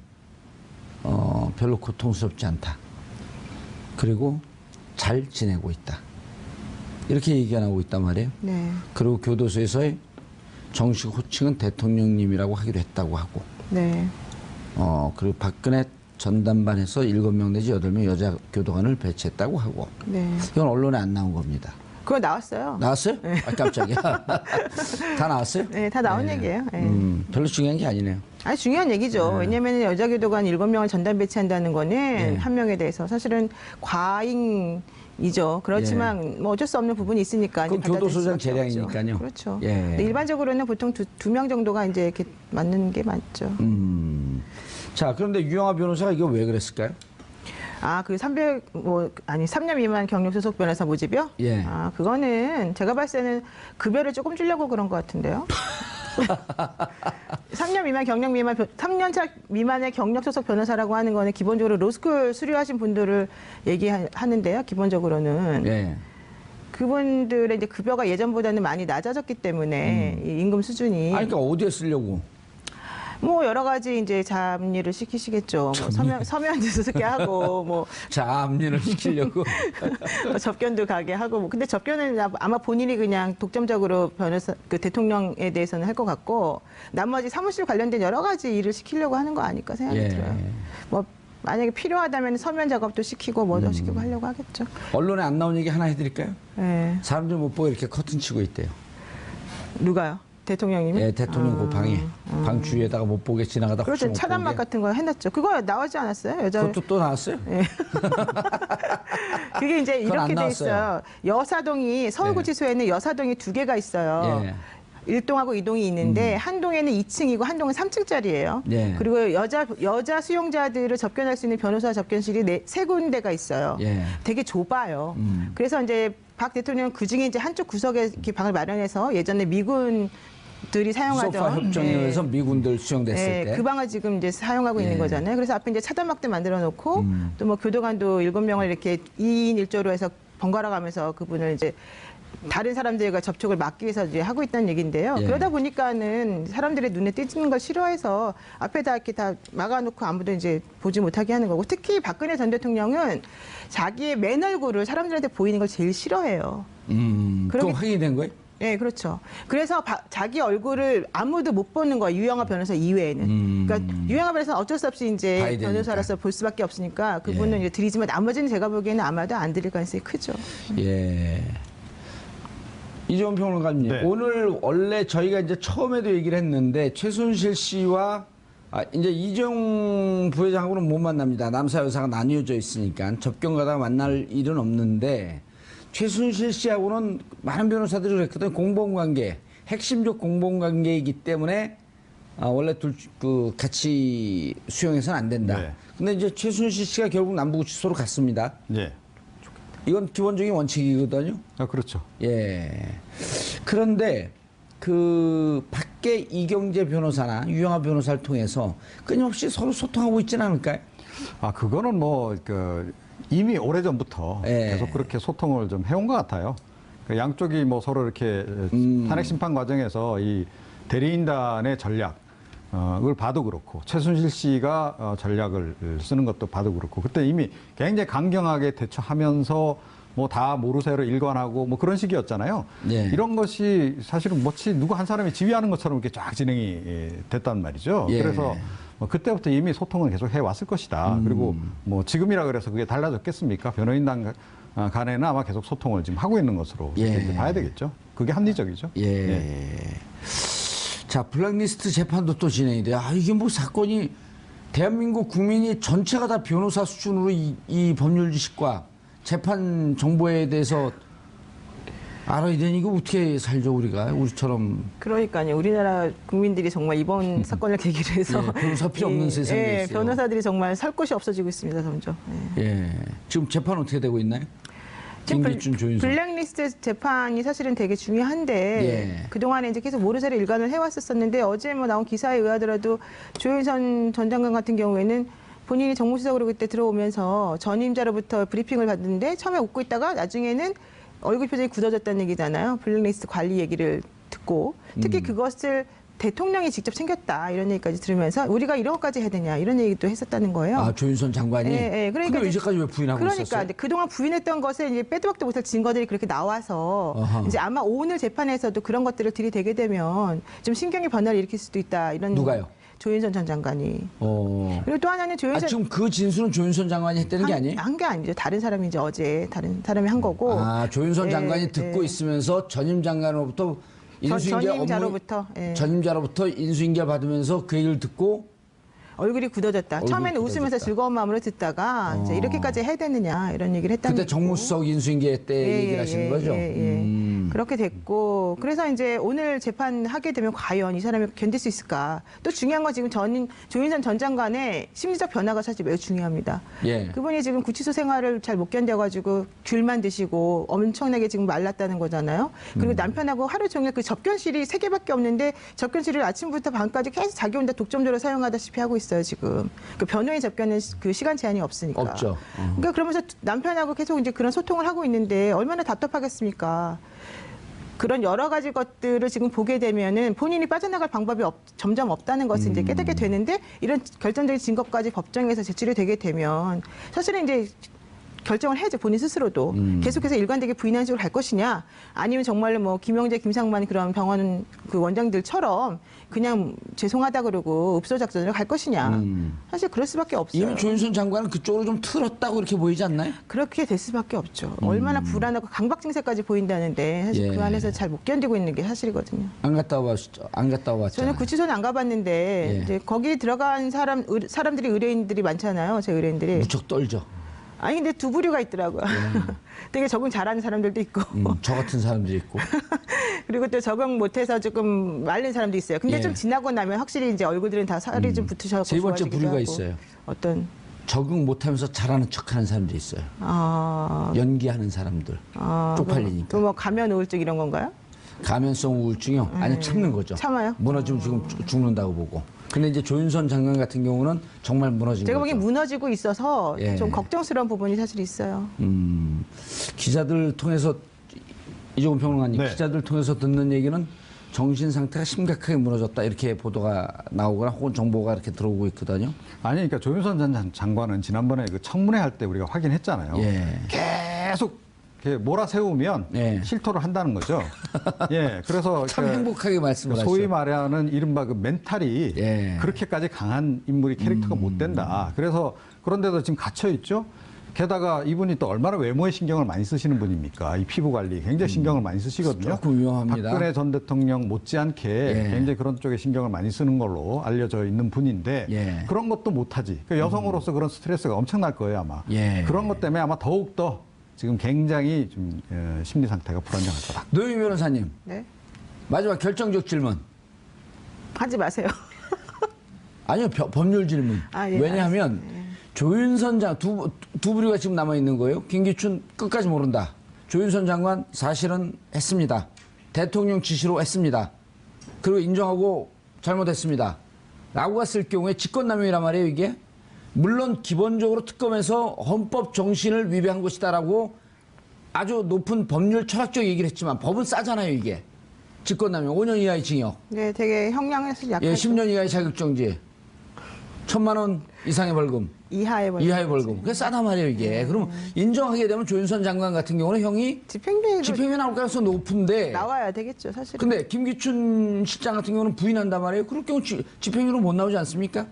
별로 고통스럽지 않다. 그리고 잘 지내고 있다. 이렇게 얘기가 나오고 있단 말이에요. 네. 그리고 교도소에서의 정식 호칭은 대통령님이라고 하기로 했다고 하고, 네. 그리고 박근혜 전담반에서 7명 내지 8명 여자 교도관을 배치했다고 하고, 네. 이건 언론에 안 나온 겁니다. 그거 나왔어요. 나왔어요? 깜짝이야. 다 나왔어요? 네, 다 나온 얘기예요. 예. 별로 중요한 게 아니네요. 아니 중요한 얘기죠. 왜냐하면 여자 교도관 7명을 전담 배치한다는 거는 한 명에 대해서 사실은 과잉 이죠. 그렇지만 뭐 어쩔 수 없는 부분이 있으니까 그건 이제 받아들일 교도소장 수밖에 없죠. 재량이니까요. 그렇죠. 예. 근데 일반적으로는 보통 두 명 정도가 이제 이렇게 맞는 게 맞죠. 자, 그런데 유영아 변호사가 이거 왜 그랬을까요? 아, 그 3년 미만 경력 소속 변호사 모집이요? 예. 아, 그거는 제가 봤을 때는 급여를 조금 주려고 그런 것 같은데요. 3년 미만의 경력 소속 변호사라고 하는 거는 기본적으로 로스쿨 수료하신 분들을 얘기하는데요. 기본적으로는. 예. 그분들의 이제 급여가 예전보다는 많이 낮아졌기 때문에 이 임금 수준이 아니, 그러니까 어디에 쓰려고? 뭐 여러 가지 이제 잡일을 시키시겠죠. 뭐 서면도 쓰게 하고 뭐 잡일을 시키려고. 접견도 가게 하고 뭐 근데 접견은 아마 본인이 그냥 독점적으로 변호사 그 대통령에 대해서는 할 것 같고 나머지 사무실 관련된 여러 가지 일을 시키려고 하는 거 아닐까 생각이 들어요. 뭐 만약에 필요하다면 서면 작업도 시키고 뭐도 시키고 하려고 하겠죠. 언론에 안 나온 얘기 하나 해드릴까요? 네. 사람들 못 보고 이렇게 커튼 치고 있대요. 누가요? 대통령님이? 예, 대통령 그 방에 방 주위에다가 못 보게 지나가다 혹시 그렇죠. 못 차단막 보게. 같은 거 해놨죠. 그거 나오지 않았어요? 여자 그것도 또 나왔어요? 그게 이제 그건 안 이렇게 돼 나왔어요. 있어요. 여사동이 서울구치소에는 여사동이 2개가 있어요. 예. 1동하고 2동이 있는데 한 동에는 2층이고 한 동은 3층짜리예요. 예. 그리고 여자 수용자들을 접견할 수 있는 변호사 접견실이 3군데가 있어요. 예. 되게 좁아요. 그래서 이제 박 대통령은 그중에 이제 한쪽 구석에 이렇게 방을 마련해서 예전에 미군들이 사용하던 소파 협정에 의해서 미군들 수용됐을 네, 때. 그 방을 지금 이제 사용하고 예. 있는 거잖아요. 그래서 앞에 이제 차단막도 만들어 놓고 또 뭐 교도관도 7명을 이렇게 2인 1조로 해서 번갈아 가면서 그분을 이제 다른 사람들과 접촉을 막기 위해서 이제 하고 있다는 얘기인데요. 예. 그러다 보니까는 사람들의 눈에 띄는 걸 싫어해서 앞에다 이렇게 다 막아놓고 아무도 이제 보지 못하게 하는 거고 특히 박근혜 전 대통령은 자기의 맨 얼굴을 사람들한테 보이는 걸 제일 싫어해요. 그럼 그러기- 확인이 된 거예요? 네, 그렇죠. 그래서 자기 얼굴을 아무도 못 보는 거예요. 유영아 변호사 이외에는. 그러니까 유영아 변호사는 어쩔 수 없이 봐야 이제 되니까. 변호사로서 볼 수밖에 없으니까 그분은 예. 이제 드리지만 나머지는 제가 보기에는 아마도 안 드릴 가능성이 크죠. 예. 이재원 평론가님, 네. 오늘 원래 저희가 이제 처음에도 얘기를 했는데 최순실 씨와 이제 이재용 부회장하고는 못 만납니다. 남사 여사가 나뉘어져 있으니까 접견 가다가 만날 일은 없는데 최순실 씨하고는 많은 변호사들이 그랬거든요. 공범관계, 핵심적 공범관계이기 때문에 원래 같이 수용해서는 안 된다. 네. 근데 이제 최순실 씨가 결국 남부구치소로 갔습니다. 예. 이건 기본적인 원칙이거든요. 그렇죠. 예. 그런데 그 밖에 이경재 변호사나 유영아 변호사를 통해서 끊임없이 서로 소통하고 있지는 않을까요? 그거는 뭐 이미 오래전부터 예. 계속 그렇게 소통을 좀 해온 것 같아요. 양쪽이 뭐 서로 이렇게 탄핵 심판 과정에서 이 대리인단의 전략을 봐도 그렇고 최순실 씨가 전략을 쓰는 것도 봐도 그렇고 그때 이미 굉장히 강경하게 대처하면서 뭐 다 모르쇠로 일관하고 뭐 그런 식이었잖아요. 예. 이런 것이 사실은 마치 누구 한 사람이 지휘하는 것처럼 이렇게 쫙 진행이 됐단 말이죠. 예. 그래서 그때부터 이미 소통을 계속 해왔을 것이다. 그리고 뭐 지금이라 그래서 그게 달라졌겠습니까? 변호인단 간에는 아마 계속 소통을 지금 하고 있는 것으로 예. 이렇게 봐야 되겠죠. 그게 합리적이죠. 예. 자, 블랙리스트 재판도 또 진행이 돼요. 이게 뭐 사건이 대한민국 국민이 전체가 다 변호사 수준으로 이 법률 지식과 재판 정보에 대해서 알아야 되니 이거 어떻게 살죠 우리처럼. 그러니까요. 우리나라 국민들이 정말 이번 사건을 계기로 해서 예, 변호사 필요 없는 세상이 예, 있어요. 변호사들이 정말 살 곳이 없어지고 있습니다. 점점. 예. 예. 지금 재판 어떻게 되고 있나요? 지금 김기춘, 조윤선. 블랙리스트 재판이 사실은 되게 중요한데 예. 그동안에 이제 계속 모르쇠로 일관을 해왔었는데 어제 뭐 나온 기사에 의하더라도 조윤선 전 장관 같은 경우에는 본인이 정무수석으로 그때 들어오면서 전임자로부터 브리핑을 받는데 처음에 웃고 있다가 나중에는 얼굴 표정이 굳어졌다는 얘기잖아요. 블랙리스트 관리 얘기를 듣고 특히 그것을 대통령이 직접 챙겼다 이런 얘기까지 들으면서 우리가 이런 것까지 해야 되냐 이런 얘기도 했었다는 거예요. 조윤선 장관이. 예, 예. 그러니까 근데 이제- 이제까지 왜 부인하고 그러니까 있었어요? 이제 그동안 부인했던 것을 이제 빼도 박도 못할 증거들이 그렇게 나와서 어허. 이제 아마 오늘 재판에서도 그런 것들을 들이대게 되면 좀 신경의 변화를 일으킬 수도 있다 이런 누가요? 조윤선 전 장관이. 어. 그리고 또 하나는 조윤선 지금 그 진술은 조윤선 장관이 했다는 게 아니에요? 한 게 아니죠. 다른 사람이 이제 어제 다른 사람이 한 거고. 조윤선 예, 장관이 듣고 예. 있으면서 전임 장관으로부터 인수인계 전임자로부터, 예. 전임자로부터 인수인계 받으면서 그 얘기를 듣고 얼굴이 굳어졌다. 얼굴이 처음에는 굳어졌다. 웃으면서 즐거운 마음으로 듣다가 이제 이렇게까지 해야 되느냐 이런 얘기를 했다는 그때 거고. 정무수석 인수인계 때 얘기를 하시는 거죠? 그렇게 됐고 그래서 이제 오늘 재판하게 되면 과연 이 사람이 견딜 수 있을까? 또 중요한 건 지금 조윤선 전 장관의 심리적 변화가 사실 매우 중요합니다. 예. 그분이 지금 구치소 생활을 잘 못 견뎌가지고 귤만 드시고 엄청나게 지금 말랐다는 거잖아요. 그리고 남편하고 하루 종일 그 접견실이 3개밖에 없는데 접견실을 아침부터 밤까지 계속 자기 혼자 독점적으로 사용하다시피 하고 있어요 지금. 그 변호인 접견은 그 시간 제한이 없으니까. 없죠. 그러니까 그러면서 남편하고 계속 이제 그런 소통을 하고 있는데 얼마나 답답하겠습니까? 그런 여러 가지 것들을 지금 보게 되면은 본인이 빠져나갈 방법이 점점 없다는 것을 이제 깨닫게 되는데 이런 결정적인 증거까지 법정에서 제출이 되게 되면 사실은 이제 결정을 해야죠 본인 스스로도 계속해서 일관되게 부인하는 식으로 갈 것이냐 아니면 정말로 뭐 김영재, 김상만 그런 병원 그 원장들처럼 그냥 죄송하다 그러고 읍소작전으로 갈 것이냐 사실 그럴 수밖에 없어요. 이미 조윤선 장관은 그쪽으로 좀 틀었다고 이렇게 보이지 않나요? 그렇게 될 수밖에 없죠. 얼마나 불안하고 강박 증세까지 보인다는데 사실 예. 그 안에서 잘 못 견디고 있는 게 사실이거든요. 안 갔다 와봤죠? 안 갔다 와봤잖아요. 저는 구치소는 안 가봤는데 예. 이제 거기 들어간 사람들이 의뢰인들이 많잖아요. 제 의뢰인들이. 무척 떨죠. 아니 근데 두 부류가 있더라고요. 되게 적응 잘하는 사람들도 있고 저 같은 사람들이 있고. 그리고 또 적응 못해서 조금 말린 사람도 있어요. 근데 예. 좀 지나고 나면 확실히 이제 얼굴들은 다 살이 좀 붙으셔서 세 번째 좋아지기도 부류가 하고. 있어요. 어떤 적응 못하면서 잘하는 척하는 사람들이 있어요. 아, 연기하는 사람들. 쪽팔리니까. 그뭐 가면 우울증 이런 건가요? 감염성 우울증이요? 아니 참는 거죠. 참아요? 무너지면 죽는다고 보고. 근데 이제 조윤선 장관 같은 경우는 정말 무너진 제가 거죠. 보기엔 무너지고 있어서 예. 좀 걱정스러운 부분이 사실 있어요. 기자들 통해서 이종훈 평론가님 네. 기자들 통해서 듣는 얘기는 정신 상태가 심각하게 무너졌다 이렇게 보도가 나오거나 혹은 정보가 이렇게 들어오고 있거든요. 아니, 그러니까 조윤선 전 장관은 지난번에 그 청문회 할 때 우리가 확인했잖아요. 예. 계속 이렇게 몰아세우면 예. 실토를 한다는 거죠. 예, 그래서 참 그 행복하게 말씀을 소위 하셨어요. 말하는 이른바 그 멘탈이 예. 그렇게까지 강한 인물이 캐릭터가 못 된다. 그래서 그런데도 지금 갇혀 있죠. 게다가 이분이 또 얼마나 외모에 신경을 많이 쓰시는 분입니까? 이 피부 관리 굉장히 신경을 많이 쓰시거든요. 조금 위험합니다. 박근혜 전 대통령 못지않게 예. 굉장히 그런 쪽에 신경을 많이 쓰는 걸로 알려져 있는 분인데 예. 그런 것도 못하지. 그 여성으로서 그런 스트레스가 엄청날 거예요 아마. 예. 그런 것 때문에 아마 더욱 더 지금 굉장히 좀 심리 상태가 불안정할 거다. 노영희 변호사님 네? 마지막 결정적 질문. 하지 마세요. 아니요 법률 질문. 아, 예, 왜냐하면 조윤선 두 부류가 지금 남아 있는 거예요. 김기춘 끝까지 모른다. 조윤선 장관 사실은 했습니다. 대통령 지시로 했습니다. 그리고 인정하고 잘못했습니다. 라고 했을 경우에 직권남용이란 말이에요 이게. 물론 기본적으로 특검에서 헌법 정신을 위배한 것이다라고 아주 높은 법률 철학적 얘기를 했지만 법은 싸잖아요 이게. 직권남용 5년 이하의 징역. 네, 되게 형량이 약하죠. 예, 10년 이하의 자격정지. 1,000만 원 이상의 벌금. 이하의 벌금. 이하의 벌금. 그게 싸단 말이에요, 이게. 그럼 인정하게 되면 조윤선 장관 같은 경우는 형이 집행유예 나올 가능성이 높은데. 나와야 되겠죠, 사실은. 근데 김기춘 실장 같은 경우는 부인한단 말이에요. 그럴 경우 집행유예로 못 나오지 않습니까?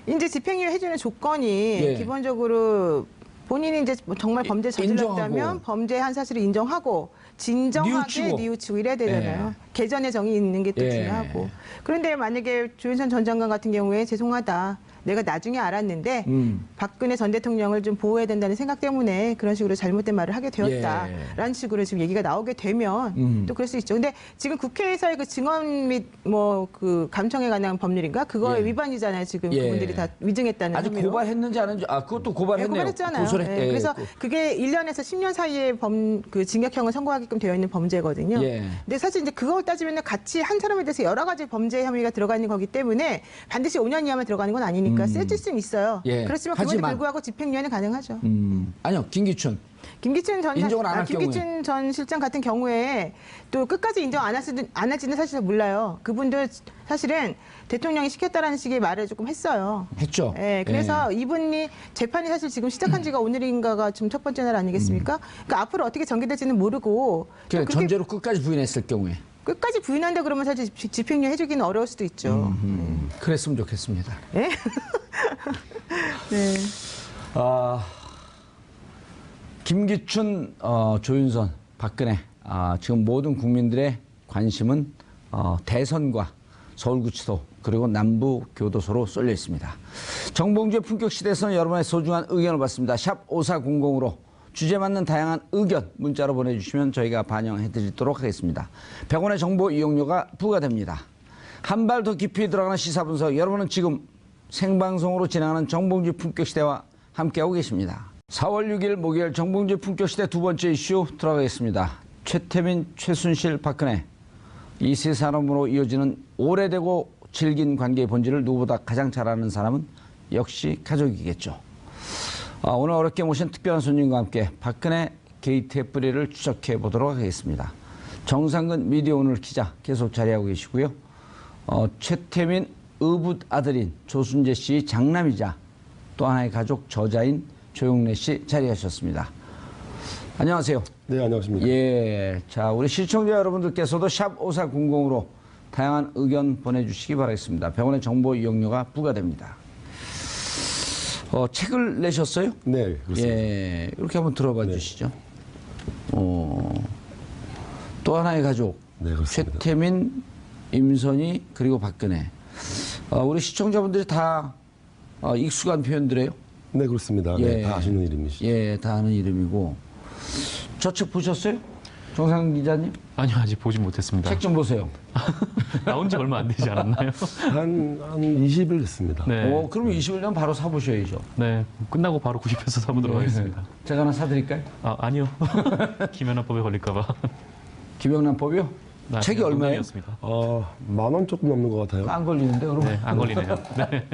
이제 집행유예 해주는 조건이 예. 기본적으로 본인이 이제 뭐 정말 범죄 저질렀다면 인정하고. 범죄한 사실을 인정하고 진정하게 뉘우치고 이래야 되잖아요. 예. 개전의 정이 있는 게 또 예. 중요하고. 그런데 만약에 조윤선 전 장관 같은 경우에 죄송하다. 내가 나중에 알았는데 박근혜 전 대통령을 좀 보호해야 된다는 생각 때문에 그런 식으로 잘못된 말을 하게 되었다라는 식으로 지금 얘기가 나오게 되면 또 그럴 수 있죠. 근데 지금 국회에서의 그 증언 및 뭐 그 감청에 관한 법률인가 그거의 예. 위반이잖아요. 지금 예. 그분들이 다 위증했다는 아직 혐의로. 고발했는지 안 했는지, 그것도 네, 고발했네요. 고발했잖아요. 고소를 네, 그래서 그게 1년에서 10년 사이에 그 징역형을 선고하게끔 되어 있는 범죄거든요. 예. 근데 사실 이제 그걸 따지면 같이 한 사람에 대해서 여러 가지 범죄 혐의가 들어가 있는 거기 때문에 반드시 5년 이하만 들어가는 건 아니니까 세질 수는 있어요. 예. 그렇지만 그럼에도 하지만. 불구하고 집행유예는 가능하죠. 아니요, 김기춘. 김기춘 전 인정을 안할 김기춘 전 실장 같은 경우에 또 끝까지 인정 안 할지는 사실 잘 몰라요. 그분도 사실은 대통령이 시켰다라는 식의 말을 조금 했어요. 했죠. 예, 그래서 이분이 재판이 사실 지금 시작한 지가 오늘인가가 지금 첫 번째 날 아니겠습니까? 그러니까 앞으로 어떻게 전개될지는 모르고 그래, 그게 전제로 끝까지 부인했을 경우에. 끝까지 부인한다 그러면 사실 집행유예 해주기는 어려울 수도 있죠. 그랬으면 좋겠습니다. 예? 네. 김기춘, 조윤선, 박근혜. 지금 모든 국민들의 관심은 대선과 서울구치소 그리고 남부 교도소로 쏠려 있습니다. 정봉주의 품격 시대에서는 여러분의 소중한 의견을 받습니다. 샵 5400으로 주제 맞는 다양한 의견 문자로 보내주시면 저희가 반영해드리도록 하겠습니다. 100원의 정보 이용료가 부과됩니다. 한 발 더 깊이 들어가는 시사분석, 여러분은 지금 생방송으로 진행하는 정봉주 품격시대와 함께하고 계십니다. 4월 6일 목요일 정봉주 품격시대 두 번째 이슈 들어가겠습니다. 최태민, 최순실, 박근혜 이 세 사람으로 이어지는 오래되고 질긴 관계의 본질을 누구보다 가장 잘 아는 사람은 역시 가족이겠죠. 오늘 어렵게 모신 특별한 손님과 함께 박근혜 게이트의 뿌리를 추적해 보도록 하겠습니다. 정상근 미디어오늘 기자 계속 자리하고 계시고요. 최태민 의붓 아들인 조순재 씨 장남이자 또 하나의 가족 저자인 조용래 씨 자리하셨습니다. 안녕하세요. 네, 안녕하십니까. 예, 자 우리 시청자 여러분들께서도 샵 5400으로 다양한 의견 보내주시기 바라겠습니다. 100원의 정보 이용료가 부과됩니다. 책을 내셨어요? 네, 그렇습니다. 예, 이렇게 한번 들어봐 주시죠. 또 하나의 가족, 네, 그렇습니다. 최태민, 임선희 그리고 박근혜. 우리 시청자분들이 다 익숙한 표현들이에요. 네, 그렇습니다. 예. 네, 다 아시는 이름이시죠. 예, 다 아는 이름이고. 저 책 보셨어요? 정상 기자님? 아니요, 아직 보지 못했습니다. 책 좀 보세요. 나온 지 얼마 안 되지 않았나요? 한 20일 됐습니다. 네. 그럼 20일 되면 바로 사보셔야죠. 네, 끝나고 바로 구입해서 사보도록 하겠습니다. 제가 하나 사드릴까요? 아니요. 김연아법에 걸릴까봐. 김영란법이요? 책이 얼마예요? 10,000원 조금 넘는 것 같아요. 안 걸리는데, 그럼? 네, 안 걸리네요. 네.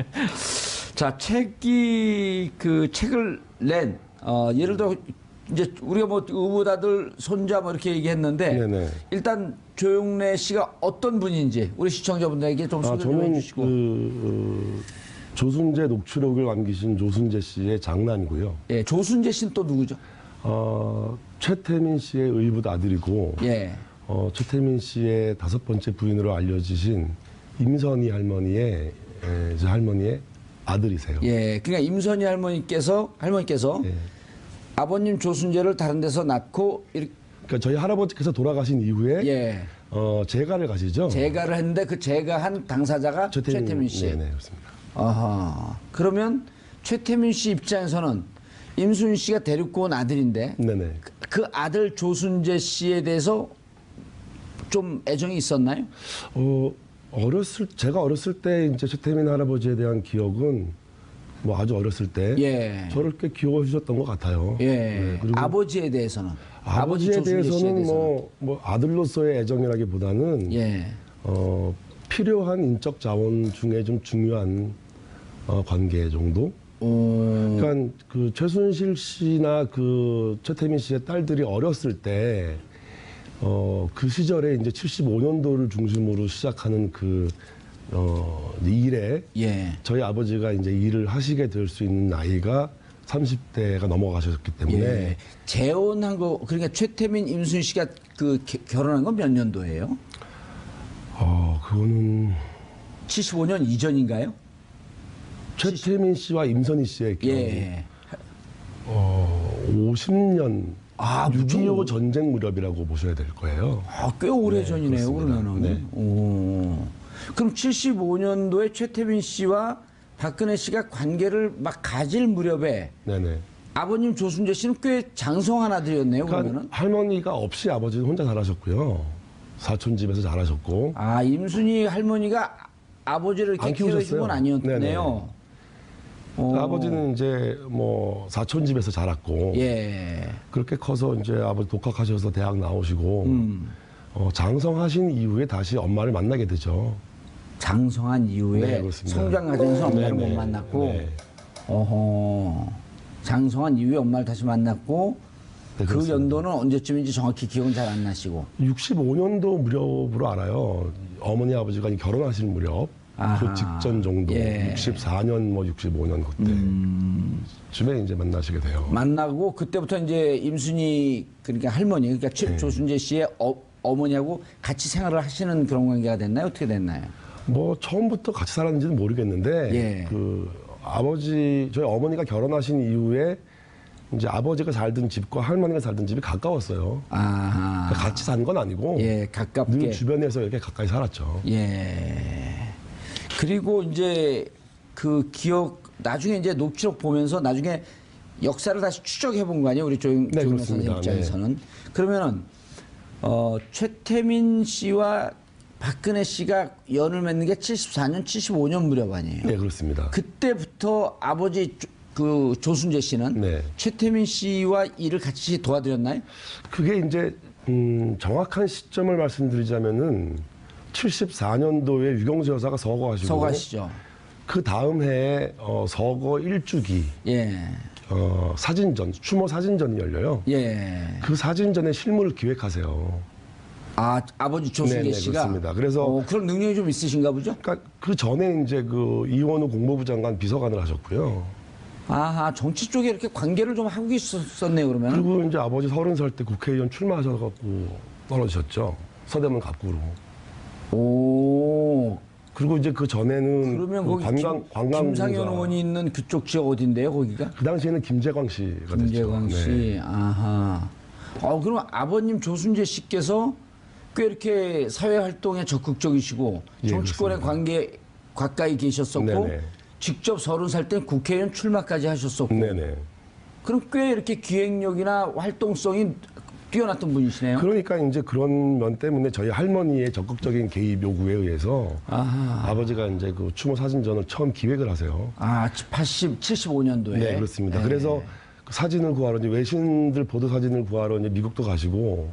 자, 책을 낸, 예를 들어, 이제 우리가 뭐 의붓아들 손자 뭐 이렇게 얘기했는데 네네. 일단 조용래 씨가 어떤 분인지 우리 시청자분들에게 좀 소개 좀 저는 해주시고. 조순재 녹취록을 남기신 조순재 씨의 장남이고요. 예, 조순재 씨는 또 누구죠? 최태민 씨의 의붓 아들이고, 예. 최태민 씨의 5번째 부인으로 알려지신 임선희 할머니의 아들이세요. 예, 그러니까 임선희 할머니께서 예. 아버님 조순재를 다른 데서 낳고 이렇게 그러니까 저희 할아버지께서 돌아가신 이후에 예, 재가를 가시죠. 재가를 했는데 그 재가한 당사자가 최태민 씨. 네, 그렇습니다. 아하. 그러면 최태민 씨 입장에서는 임순희 씨가 데리고 온 아들인데 네네. 그 아들 조순재 씨에 대해서 좀 애정이 있었나요? 제가 어렸을 때 이제 최태민 할아버지에 대한 기억은 뭐 아주 어렸을 때 예. 저를 꽤 귀여워 주셨던 것 같아요. 예. 네, 그리고 아버지에 대해서는 아버지에 조순재 씨에 대해서는 뭐 아들로서의 애정이라기보다는 예. 필요한 인적 자원 중에 좀 중요한 관계 정도. 그러니까 그 최순실 씨나 그 최태민 씨의 딸들이 어렸을 때 그 시절에 이제 75년도를 중심으로 시작하는 일에 예. 저희 아버지가 이제 일을 하시게 될 수 있는 나이가 30대가 넘어가셨기 때문에 예. 재혼한 거 그러니까 최태민 임순희 씨가 결혼한 건 몇 년도예요? 그거는 75년 이전인가요? 최태민 씨와 임선희 씨의 경우 예. 50년 6.25 무슨- 전쟁 무렵이라고 보셔야 될 거예요. 꽤 오래 네, 전이네요, 그렇습니다. 그러면은. 네. 오. 그럼 75년도에 최태민 씨와 박근혜 씨가 관계를 막 가질 무렵에 네네. 아버님 조순재 씨는 꽤 장성한 아들이었네요, 그러니까 그러면은. 할머니가 없이 아버지는 혼자 자라셨고요. 사촌 집에서 자라셨고. 임순희 할머니가 아버지를 이렇게 안 키우셨어요. 키워준 건 아니었네요. 아버지는 이제 뭐 사촌 집에서 자랐고. 예. 그렇게 커서 이제 아버지 독학하셔서 대학 나오시고 장성하신 이후에 다시 엄마를 만나게 되죠. 장성한 이후에 네, 그렇습니다. 성장 과정에서 엄마를 네, 못 네. 만났고, 네. 장성한 이후에 엄마를 다시 만났고, 네, 그 그렇습니다. 연도는 언제쯤인지 정확히 기억은 잘 안 나시고. 65년도 무렵으로 알아요. 어머니 아버지가 결혼하실 무렵. 아하. 그 직전 정도. 예. 64년 뭐 65년 그때. 쯤에 이제 만나시게 돼요. 만나고 그때부터 이제 임순희 그러니까 할머니 그러니까 조순재 씨의 어머니하고 같이 생활을 하시는 그런 관계가 됐나요? 어떻게 됐나요? 뭐 처음부터 같이 살았는지는 모르겠는데 예. 저희 어머니가 결혼하신 이후에 이제 아버지가 살던 집과 할머니가 살던 집이 가까웠어요. 아하. 그러니까 같이 산 건 아니고 예, 가깝게. 늘 주변에서 이렇게 가까이 살았죠. 예. 그리고 이제 그 기억 나중에 이제 녹취록 보면서 나중에 역사를 다시 추적해 본 거 아니에요? 우리 조영래 선생님 그렇습니다. 입장에서는. 그러면은 최태민 씨와 박근혜 씨가 연을 맺는 게 74년, 75년 무렵 아니에요? 네, 그렇습니다. 그때부터 아버지 그 조순재 씨는 네. 최태민 씨와 일을 같이 도와드렸나요? 그게 이제 정확한 시점을 말씀드리자면은 74년도에 유경수 여사가 서거하시고 서거하시죠. 그 다음 해에 서거 1주기 예. 사진전, 추모 사진전이 열려요. 예. 그 사진전의 실물을 기획하세요. 아버지 조순재 네네, 씨가. 그렇습니다. 그래서 그런 능력이 좀 있으신가 보죠? 그러니까 그 전에 이제 그 이원우 국무부 장관 비서관을 하셨고요. 아하, 정치 쪽에 이렇게 관계를 좀 하고 있었네요, 그러면. 그리고 이제 아버지 30살 때 국회의원 출마하셔갖고 떨어지셨죠. 서대문 갑구로. 오. 그리고 이제 그 전에는 그러면 그 거기 관광 김상현 의원이 있는 그쪽 지역 어딘데요, 거기가? 그 당시에는 김재광 씨가 김재광 됐죠. 씨. 네. 아하. 그럼 아버님 조순재 씨께서 꽤 이렇게 사회 활동에 적극적이시고 예, 정치권의 관계 가까이 계셨었고 네네. 직접 30살 때 국회의원 출마까지 하셨었고 네네. 그럼 꽤 이렇게 기획력이나 활동성이 뛰어났던 분이시네요. 그러니까 이제 그런 면 때문에 저희 할머니의 적극적인 개입 요구에 의해서 아하. 아버지가 이제 그 추모 사진전을 처음 기획을 하세요. 75년도에. 네, 그렇습니다. 그래서 그 사진을 구하러 이제 외신들 보도 사진을 구하러 이제 미국도 가시고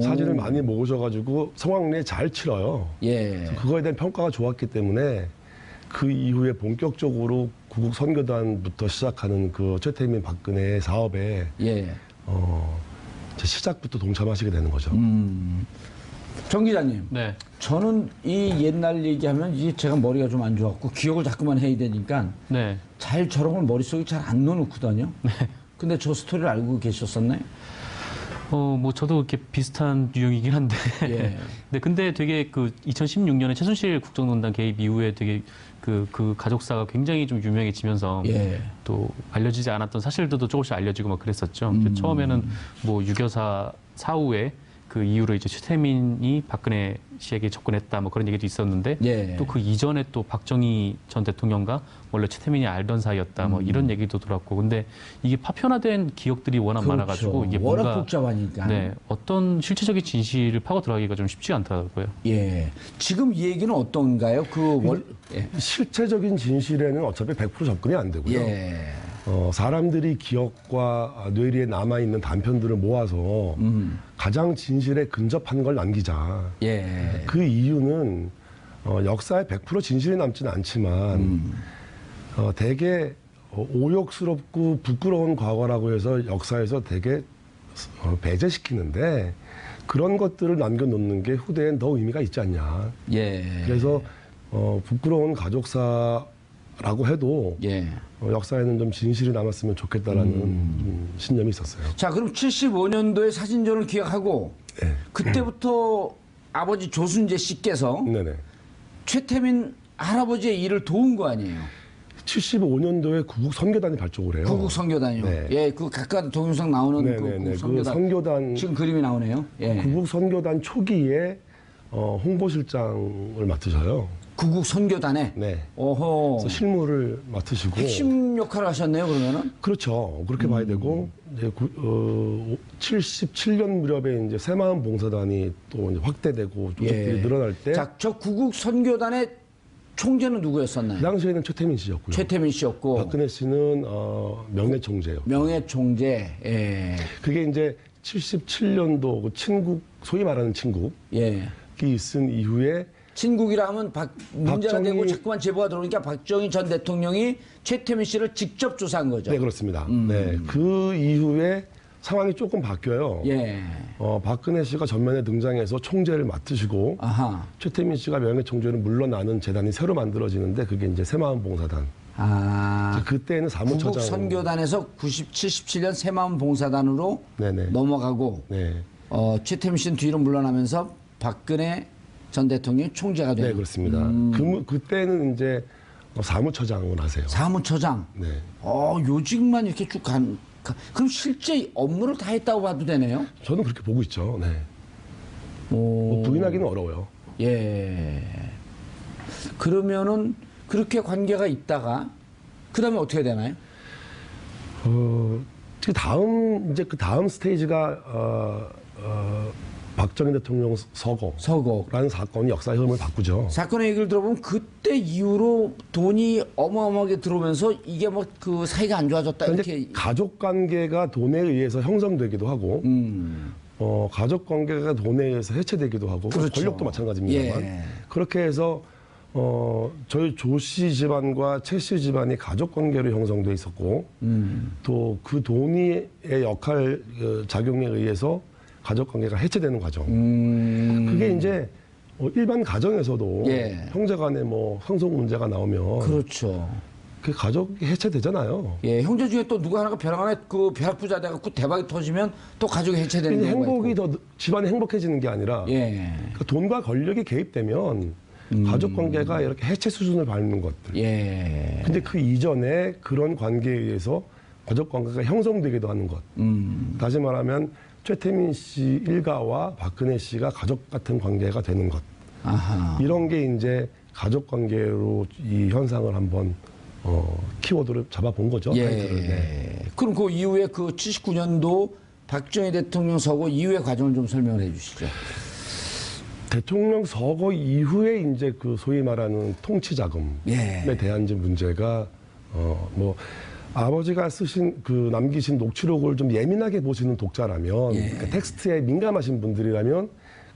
사진을 많이 모으셔가지고 성황리에 잘 치러요. 예. 그거에 대한 평가가 좋았기 때문에 그 이후에 본격적으로 구국 선교단부터 시작하는 그 최태민 박근혜의 사업에 예. 제 시작부터 동참하시게 되는 거죠. 정 기자님. 네. 저는 이 옛날 얘기하면 이게 제가 머리가 좀 안 좋았고 기억을 자꾸만 해야 되니까 네. 잘 저런 걸 머릿속에 잘 안 넣어놓거든요. 근데 저 스토리를 알고 계셨었나요? 뭐 저도 이렇게 비슷한 유형이긴 한데. 예. 네, 근데 되게 그 2016년에 최순실 국정농단 개입 이후에 되게 그 가족사가 굉장히 좀 유명해지면서 예. 또 알려지지 않았던 사실들도 조금씩 알려지고 막 그랬었죠. 처음에는 뭐 유교사 사후에 그 이후로 이제 최태민이 박근혜 씨에게 접근했다 뭐 그런 얘기도 있었는데 예. 또 그 이전에 또 박정희 전 대통령과 원래 최태민이 알던 사이였다 뭐 이런 얘기도 들었고 근데 이게 파편화된 기억들이 워낙 많아가지고 이게 워낙 뭔가 복잡하니까. 네 어떤 실체적인 진실을 파고 들어가기가 좀 쉽지 않더라고요. 예. 지금 이 얘기는 어떤가요? 예. 실체적인 진실에는 어차피 100% 접근이 안 되고요. 예. 사람들이 기억과 뇌리에 남아있는 단편들을 모아서 가장 진실에 근접한 걸 남기자. 예. 그 이유는 역사에 100% 진실이 남지는 않지만 되게 오욕스럽고 부끄러운 과거라고 해서 역사에서 되게 배제시키는데 그런 것들을 남겨놓는 게 후대엔 더 의미가 있지 않냐. 예. 그래서 부끄러운 가족사라고 해도 예. 역사에는 좀 진실이 남았으면 좋겠다라는 신념이 있었어요. 자, 그럼 75년도에 사진전을 기획하고 네. 그때부터 아버지 조순재 씨께서 네네. 최태민 할아버지의 일을 도운 거 아니에요? 75년도에 구국 선교단이 발족을 해요. 구국 선교단이요. 네. 예, 그 각각 동영상 나오는 그 네네네. 구국 그 선교단. 선교단 지금 그림이 나오네요. 예. 구국 선교단 초기에 홍보실장을 맡으셔요. 구국 선교단에. 네. 오호. 그래서 실무를 맡으시고 핵심 역할을 하셨네요, 그러면은. 그렇죠. 그렇게 봐야 되고 이제 77년 무렵에 이제 새마을 봉사단이 또 이제 확대되고 조직들이 늘어날 때 자, 저 구국 선교단의 총재는 누구였었나요? 그 당시에는 최태민 씨였고요. 최태민 씨였고. 박근혜 씨는 명예총재요. 명예총재. 예. 그게 이제 77년도 그 친국 소위 말하는 친국이 예. 있은 이후에 친국이라 하면 문제가 박정희- 되고 자꾸만 제보가 들어오니까 박정희 전 대통령이 최태민 씨를 직접 조사한 거죠. 네 그렇습니다. 네, 그 이후에 상황이 조금 바뀌어요. 예. 박근혜 씨가 전면에 등장해서 총재를 맡으시고 아하. 최태민 씨가 명예총재로 물러나는 재단이 새로 만들어지는데 그게 이제 새마을봉사단. 아. 그때는 사무처장. 구국 선교단에서 77년 새마음 봉사단으로 네네. 넘어가고 네, 최태민 씨는 뒤로 물러나면서 박근혜 전 대통령이 총재가 네 되는 그렇습니다. 그때는 이제 사무처장을 하세요. 사무처장. 네. 요직만 이렇게 쭉 그럼 실제 업무를 다 했다고 봐도 되네요. 저는 그렇게 보고 있죠. 네. 오. 부인하기는 어려워요. 예. 그러면은 그렇게 관계가 있다가 그다음에 어떻게 되나요? 그 다음 스테이지가 박정희 대통령 서거라는 사건이 역사의 흐름을 바꾸죠. 사건의 얘기를 들어보면 그때 이후로 돈이 어마어마하게 들어오면서 이게 뭐 그 사이가 안 좋아졌다 그러니까 이렇게. 이제 가족 관계가 돈에 의해서 형성되기도 하고, 가족 관계가 돈에 의해서 해체되기도 하고, 그렇죠. 권력도 마찬가지입니다만 예. 그렇게 해서 저희 조씨 집안과 최씨 집안이 가족 관계로 형성돼 있었고, 또 그 돈의 역할 작용에 의해서 가족 관계가 해체되는 과정. 그게 이제 일반 가정에서도 예. 형제간에 뭐 상속 문제가 나오면 그렇죠. 그 가족이 해체되잖아요. 예, 형제 중에 또 누구 하나가 벼락 안에 그 벼락 부자 돼갖고 대박이 터지면 또 가족이 해체되는 근데 경우가 행복이 있고. 더 집안이 행복해지는 게 아니라 예, 그 돈과 권력이 개입되면 가족 관계가 이렇게 해체 수준을 밟는 것들. 예. 근데 그 이전에 그런 관계에 의해서 가족 관계가 형성되기도 하는 것. 다시 말하면 최태민 씨 일가와 박근혜 씨가 가족 같은 관계가 되는 것. 아하. 이런 게 이제 가족 관계로 이 현상을 한번 키워드를 잡아본 거죠. 타이틀을. 네. 예. 그럼 그 이후에 그 79년도 박정희 대통령 서거 이후의 과정을 좀 설명을 해주시죠. 대통령 서거 이후에 이제 그 소위 말하는 통치 자금에 예. 대한 이제 문제가 뭐 아버지가 쓰신 그 남기신 녹취록을 좀 예민하게 보시는 독자라면 예. 그러니까 텍스트에 민감하신 분들이라면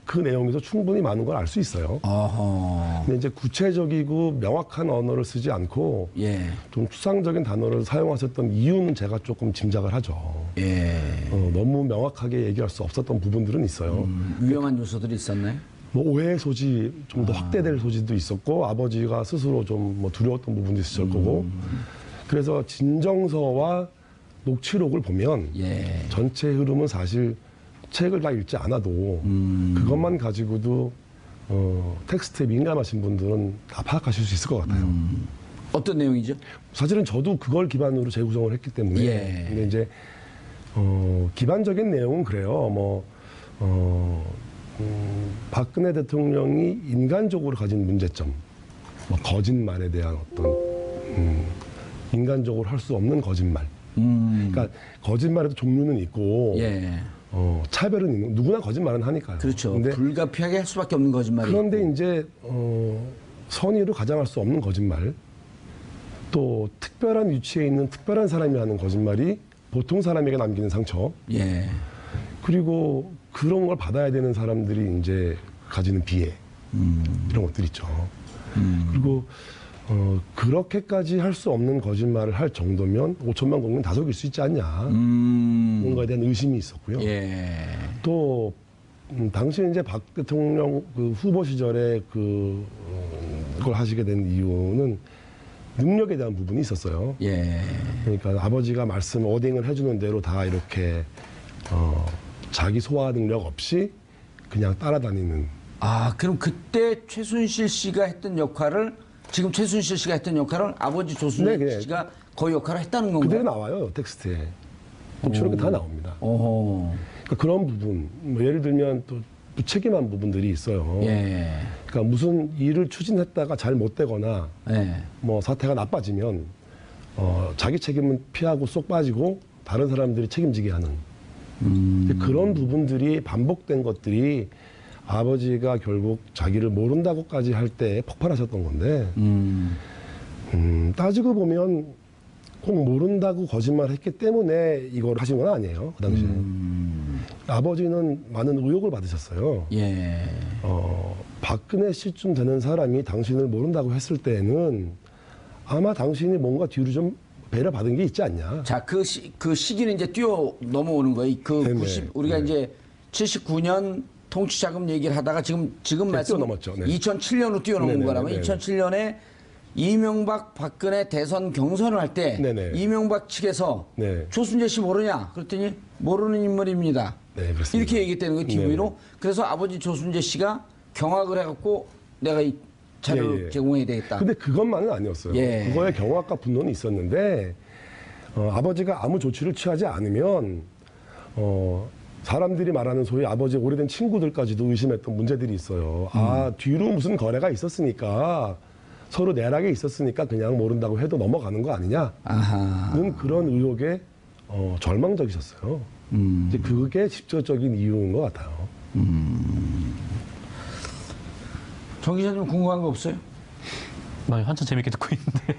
그 내용에서 충분히 많은 걸 알 수 있어요. 어허. 근데 이제 구체적이고 명확한 언어를 쓰지 않고 예. 좀 추상적인 단어를 사용하셨던 이유는 제가 조금 짐작을 하죠. 예. 너무 명확하게 얘기할 수 없었던 부분들은 있어요. 위험한 요소들이 있었나요? 뭐 오해의 소지 좀 더 확대될 소지도 있었고 아버지가 스스로 좀 뭐 두려웠던 부분도 있었을 거고 그래서 진정서와 녹취록을 보면 예. 전체 흐름은 사실 책을 다 읽지 않아도 그것만 가지고도 텍스트에 민감하신 분들은 다 파악하실 수 있을 것 같아요. 어떤 내용이죠? 사실은 저도 그걸 기반으로 재구성을 했기 때문에 예. 근데 이제 기반적인 내용은 그래요. 박근혜 대통령이 인간적으로 가진 문제점, 뭐 거짓말에 대한 어떤 인간적으로 할 수 없는 거짓말. 그러니까 거짓말에도 종류는 있고 예. 차별은 있는 누구나 거짓말은 하니까요. 그렇죠. 근데 불가피하게 할 수밖에 없는 거짓말이. 그런데 있고. 이제 선의로 가장할 수 없는 거짓말, 또 특별한 위치에 있는 특별한 사람이 하는 거짓말이 보통 사람에게 남기는 상처, 예. 그리고 그런 걸 받아야 되는 사람들이 이제 가지는 비애, 이런 것들 있죠. 그리고 그렇게까지 할 수 없는 거짓말을 할 정도면 5천만 국민 다 속일 수 있지 않냐. 뭔가에 대한 의심이 있었고요. 예. 또 당시 이제 박 대통령 그 후보 시절에 그걸 하시게 된 이유는 능력에 대한 부분이 있었어요. 예. 그러니까 아버지가 말씀 어딩을 해주는 대로 다 이렇게 자기 소화 능력 없이 그냥 따라다니는. 아, 그럼 그때 최순실 씨가 했던 역할을 지금 최순실 씨가 했던 역할을 아버지 조순실 네, 씨가 그 역할을 했다는 건가요? 그대로 나와요, 텍스트에. 녹취록이 다 나옵니다. 어허. 그러니까 그런 부분, 뭐 예를 들면 또 무책임한 부분들이 있어요. 예. 그러니까 무슨 일을 추진했다가 잘 못 되거나 예. 뭐 사태가 나빠지면 자기 책임은 피하고 쏙 빠지고 다른 사람들이 책임지게 하는 그런 부분들이 반복된 것들이 아버지가 결국 자기를 모른다고까지 할 때 폭발하셨던 건데 따지고 보면 꼭 모른다고 거짓말했기 때문에 이걸 하신 건 아니에요. 그 당시에 아버지는 많은 의혹을 받으셨어요. 예. 박근혜 씨쯤 되는 사람이 당신을 모른다고 했을 때는 아마 당신이 뭔가 뒤로 좀 배려받은 게 있지 않냐. 자, 그 시기는 이제 뛰어 넘어오는 거예요. 그 네네. 90, 우리가 네. 이제 79년 통치자금 얘기를 하다가 지금 말씀 뛰어넘었죠. 네. 2007년으로 뛰어넘은 네네, 거라면 네네. 2007년에 이명박 박근혜 대선 경선을 할 때 네네. 이명박 측에서 네. 조순재 씨 모르냐? 그랬더니 모르는 인물입니다. 네, 그렇습니다. 이렇게 얘기했다는 거예요, 기부위로. 네네. 그래서 아버지 조순재 씨가 경악을 해갖고 내가 이 자료를 예, 예. 제공해야 되겠다. 근데 그것만은 아니었어요. 예. 그거에 경악과 분노는 있었는데 아버지가 아무 조치를 취하지 않으면 사람들이 말하는 소위 아버지의 오래된 친구들까지도 의심했던 문제들이 있어요. 아, 뒤로 무슨 거래가 있었으니까 서로 내락에 있었으니까 그냥 모른다고 해도 넘어가는 거 아니냐는 아하. 그런 의혹에 절망적이셨어요. 이제 그게 직접적인 이유인 것 같아요. 정 기자님 궁금한 거 없어요? 한참 재밌게 듣고 있는데.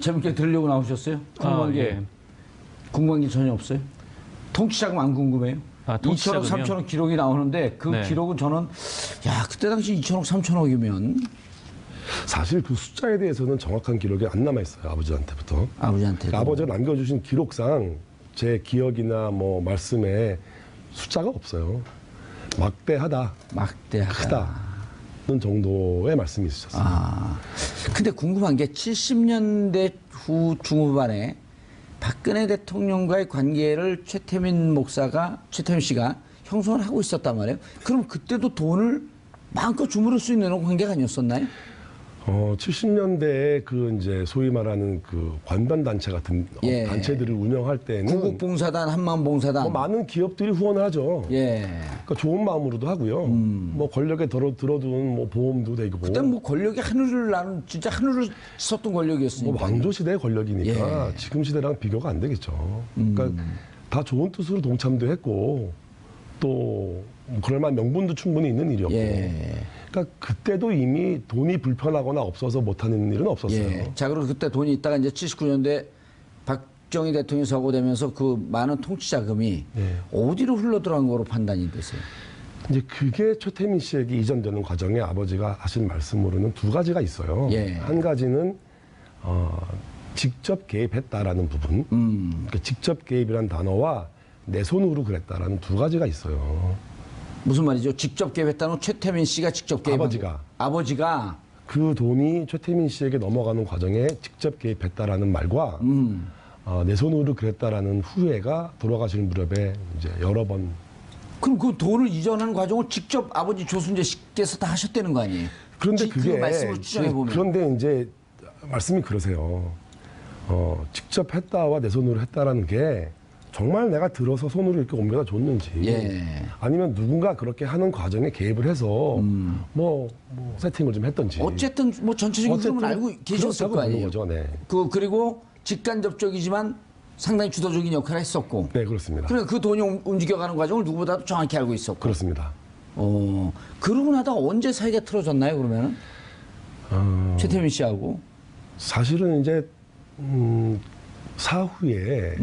재밌게 들으려고 나오셨어요? 궁금한 게 예. 궁금한 게 전혀 없어요? 통치자금 안 궁금해요? 2천억, 통치자금이요? 3천억 기록이 나오는데 그 네. 기록은 저는 그때 당시 2천억, 3천억이면 사실 그 숫자에 대해서는 정확한 기록이 안 남아 있어요. 아버지한테부터. 아버지한테 아버지가 남겨주신 기록상 제 기억이나 뭐 말씀에 숫자가 없어요. 막대하다, 막대하다. 크다는 정도의 말씀이 있으셨어요. 근데 궁금한 게 70년대 후 중후반에 박근혜 대통령과의 관계를 최태민 씨가 형성을 하고 있었단 말이에요. 그럼 그때도 돈을 마음껏 주무를 수 있는 관계가 아니었었나요? 70년대에 그 이제 소위 말하는 그 관변 단체 같은 예. 단체들을 운영할 때는 구국봉사단, 한마음봉사단. 뭐 많은 기업들이 후원을 하죠. 예. 그러니까 좋은 마음으로도 하고요. 뭐 권력에 들어둔 뭐 보험도 되고. 그때 뭐 권력이 하늘을 나는 진짜 하늘을 섰던 권력이었으니까. 뭐 왕조 시대의 권력이니까 예. 지금 시대랑 비교가 안 되겠죠. 그러니까 다 좋은 뜻으로 동참도 했고 또 그럴 만한 명분도 충분히 있는 일이었고. 예. 그러니까 그때도 이미 돈이 불편하거나 없어서 못하는 일은 없었어요. 예. 자, 그리고 그때 돈이 있다가 이제 79년대 박정희 대통령이 서고되면서 그 많은 통치 자금이 예. 어디로 흘러 들어간 거로 판단이 되세요? 이제 그게 최태민 씨에게 이전되는 과정에 아버지가 하신 말씀으로는 두 가지가 있어요. 예. 한 가지는 직접 개입했다라는 부분. 그러니까 직접 개입이라는 단어와 내 손으로 그랬다라는 두 가지가 있어요. 무슨 말이죠? 직접 개입했다는 최태민 씨가 직접 개입한 아버지가. 아버지가 그 돈이 최태민 씨에게 넘어가는 과정에 직접 개입했다라는 말과 내 손으로 그랬다라는 후회가 돌아가시는 무렵에 이제 여러 번. 그럼 그 돈을 이전하는 과정을 직접 아버지 조순재 씨께서 다 하셨다는 거 아니에요? 그런데 그 그게 말씀을 추정해 보면 그런데 이제 말씀이 그러세요. 직접 했다와 내 손으로 했다라는 게 정말 내가 들어서 손으로 이렇게 옮겨다 줬는지 예. 아니면 누군가 그렇게 하는 과정에 개입을 해서 뭐 세팅을 좀 했던지 어쨌든 뭐 전체적인 흐름은 알고 계셨을 그렇다고 거 보는 아니에요. 거죠. 네. 그리고 직간접적이지만 상당히 주도적인 역할을 했었고. 네, 그렇습니다. 그러니까 그 돈이 움직여가는 과정을 누구보다도 정확히 알고 있었고. 그렇습니다. 그러고 나다 언제 사이가 틀어졌나요, 그러면은? 최태민 씨하고. 사실은 이제 사후에